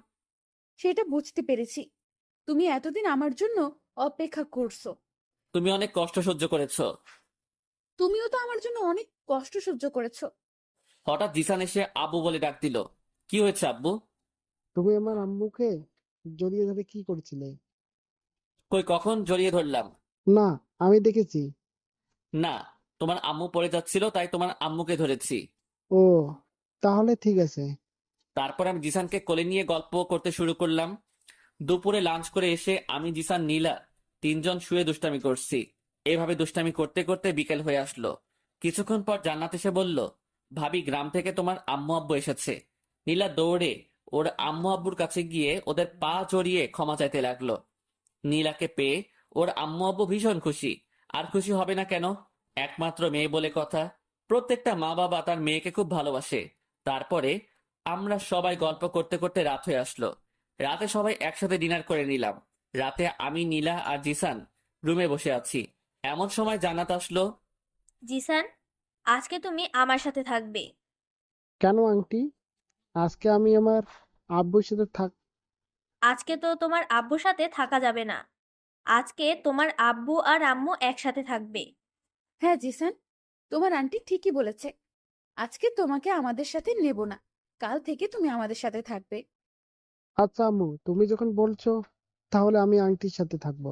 সেটা বুঝতে পেরেছি। তুমি এতদিন আমার জন্য অপেক্ষা করছো। তুমি অনেক কষ্ট সহ্য করেছো। তুমিও তো আমার জন্য অনেক কষ্ট সহ্য করেছো। হঠাৎ জিসান এসে আব্বু বলে ডাক দিল। কি হয়েছে আব্বু? তুমি আমার আম্মুকে জড়িয়ে ধরে কি করছিলে? কই, কখন জড়িয়ে ধরলাম? না, আমি দেখেছি। না, তোমার আম্মু পড়ে যাচ্ছিল তাই তোমার আম্মুকে ধরেছি। ও, তাহলে ঠিক আছে। তারপর আমি জিসানকে কোলে নিয়ে গল্প করতে শুরু করলাম। দুপুরে লাঞ্চ করে এসে আমি, জিসান, নীলা তিনজন শুয়ে দুষ্টামি করছি। এভাবে দুষ্টামি করতে করতে বিকেল হয়ে আসলো। কিছুক্ষণ পর জান্নাত এসে বলল, ভাবি গ্রাম থেকে তোমার আম্মু আব্বু এসেছে। নীলা দৌড়ে ওর আম্মু আব্বুর কাছে গিয়ে ওদের পা জড়িয়ে ক্ষমা চাইতে লাগলো। নীলাকে পেয়ে ওর আম্মু আব্বু ভীষণ খুশি। আর খুশি হবে না কেন, একমাত্র মেয়ে বলে কথা। প্রত্যেকটা মা বাবা তার মেয়েকে খুব ভালোবাসে। তারপরে আমরা সবাই গল্প করতে করতে রাত হয়ে আসলো। রাতে সবাই একসাথে ডিনার করে নিলাম। রাতে আমি, নীলা আর জিসান রুমে বসে আছি। এমন সময় জান্নাত আসলো। জিসান, আজকে তুমি আমার সাথে থাকবে। কেন আন্টি? আজকে আমি আমার আব্বুর সাথে আজকে তো তোমার আব্বুর সাথে থাকা যাবে না। আজকে তোমার আব্বু আর আম্মু একসাথে থাকবে। হ্যাঁ জিসান, তোমার আন্টি ঠিকই বলেছে। আজকে তোমাকে আমাদের সাথে নেব না, কাল থেকে তুমি আমাদের সাথে থাকবে। আচ্ছা আম্মু, তুমি যখন বলছো তাহলে আমি আন্টির সাথে থাকবো।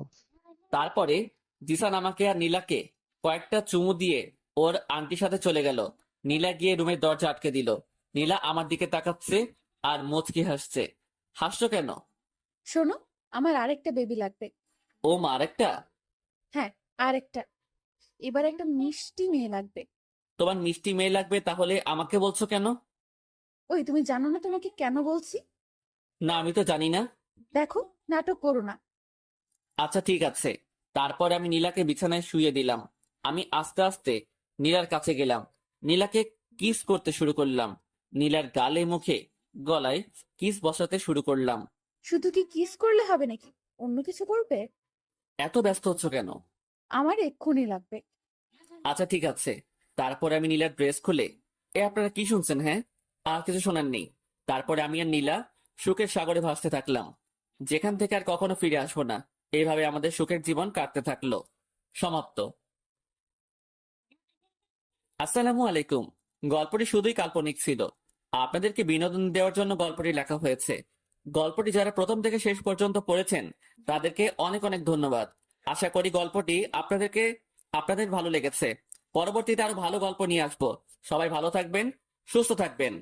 তারপরে জিসান আমাকে আর নীলাকে কয়েকটা চুমু দিয়ে ওর আন্টির সাথে চলে গেল। নীলা গিয়ে রুমের দরজা আটকে দিল। নীলা আমার দিকে তাকাচ্ছে আর মুচকি হাসছে। হাসছো কেন? শোনো, আমার আরেকটা বেবি লাগবে। ও মা, আরেকটা? হ্যাঁ, আরেকটা। এবার একটা মিষ্টি মেয়ে লাগবে। তোমার মিষ্টি মেয়ে লাগবে, তাহলে আমাকে বলছো কেন? ওই, তুমি জানো না তোমাকে কেন বলছি? না, আমি তো জানি না। দেখো, নাটক করো না। আচ্ছা ঠিক আছে। তারপর আমি নীলাকে বিছানায় শুইয়ে দিলাম। আমি আস্তে আস্তে নীলার কাছে গেলাম। নীলাকে কিস করতে শুরু করলাম। নীলার গালে, মুখে, গলায় কিস বসাতে শুরু করলাম। শুধু কি কিস করলে হবে নাকি? অন্য কিছু করবে? এত ব্যস্ত হচ্ছ কেন? আমার এক্ষুনি লাগবে। আচ্ছা ঠিক আছে। তারপরে আমি নীলার ড্রেস খুলে, আপনারা কি শুনছেন? হ্যাঁ, আর কিছু শোনার নেই। তারপরে আমি আর নীলা সুখের সাগরে ভাসতে থাকলাম, যেখান থেকে আর কখনো ফিরে আসবো না। এইভাবে আমাদের সুখের জীবন কাটতে থাকলো। সমাপ্ত। আসসালামু আলাইকুম। গল্পটি শুধুই কাল্পনিক ছিল, আপনাদেরকে বিনোদন দেওয়ার জন্য গল্পটি লেখা হয়েছে। গল্পটি যারা প্রথম থেকে শেষ পর্যন্ত পড়েছেন তাদেরকে অনেক অনেক ধন্যবাদ। আশা করি গল্পটি আপনাদের ভালো লেগেছে। পরবর্তীতে আরো ভালো গল্প নিয়ে আসবো। সবাই ভালো থাকবেন, সুস্থ থাকবেন।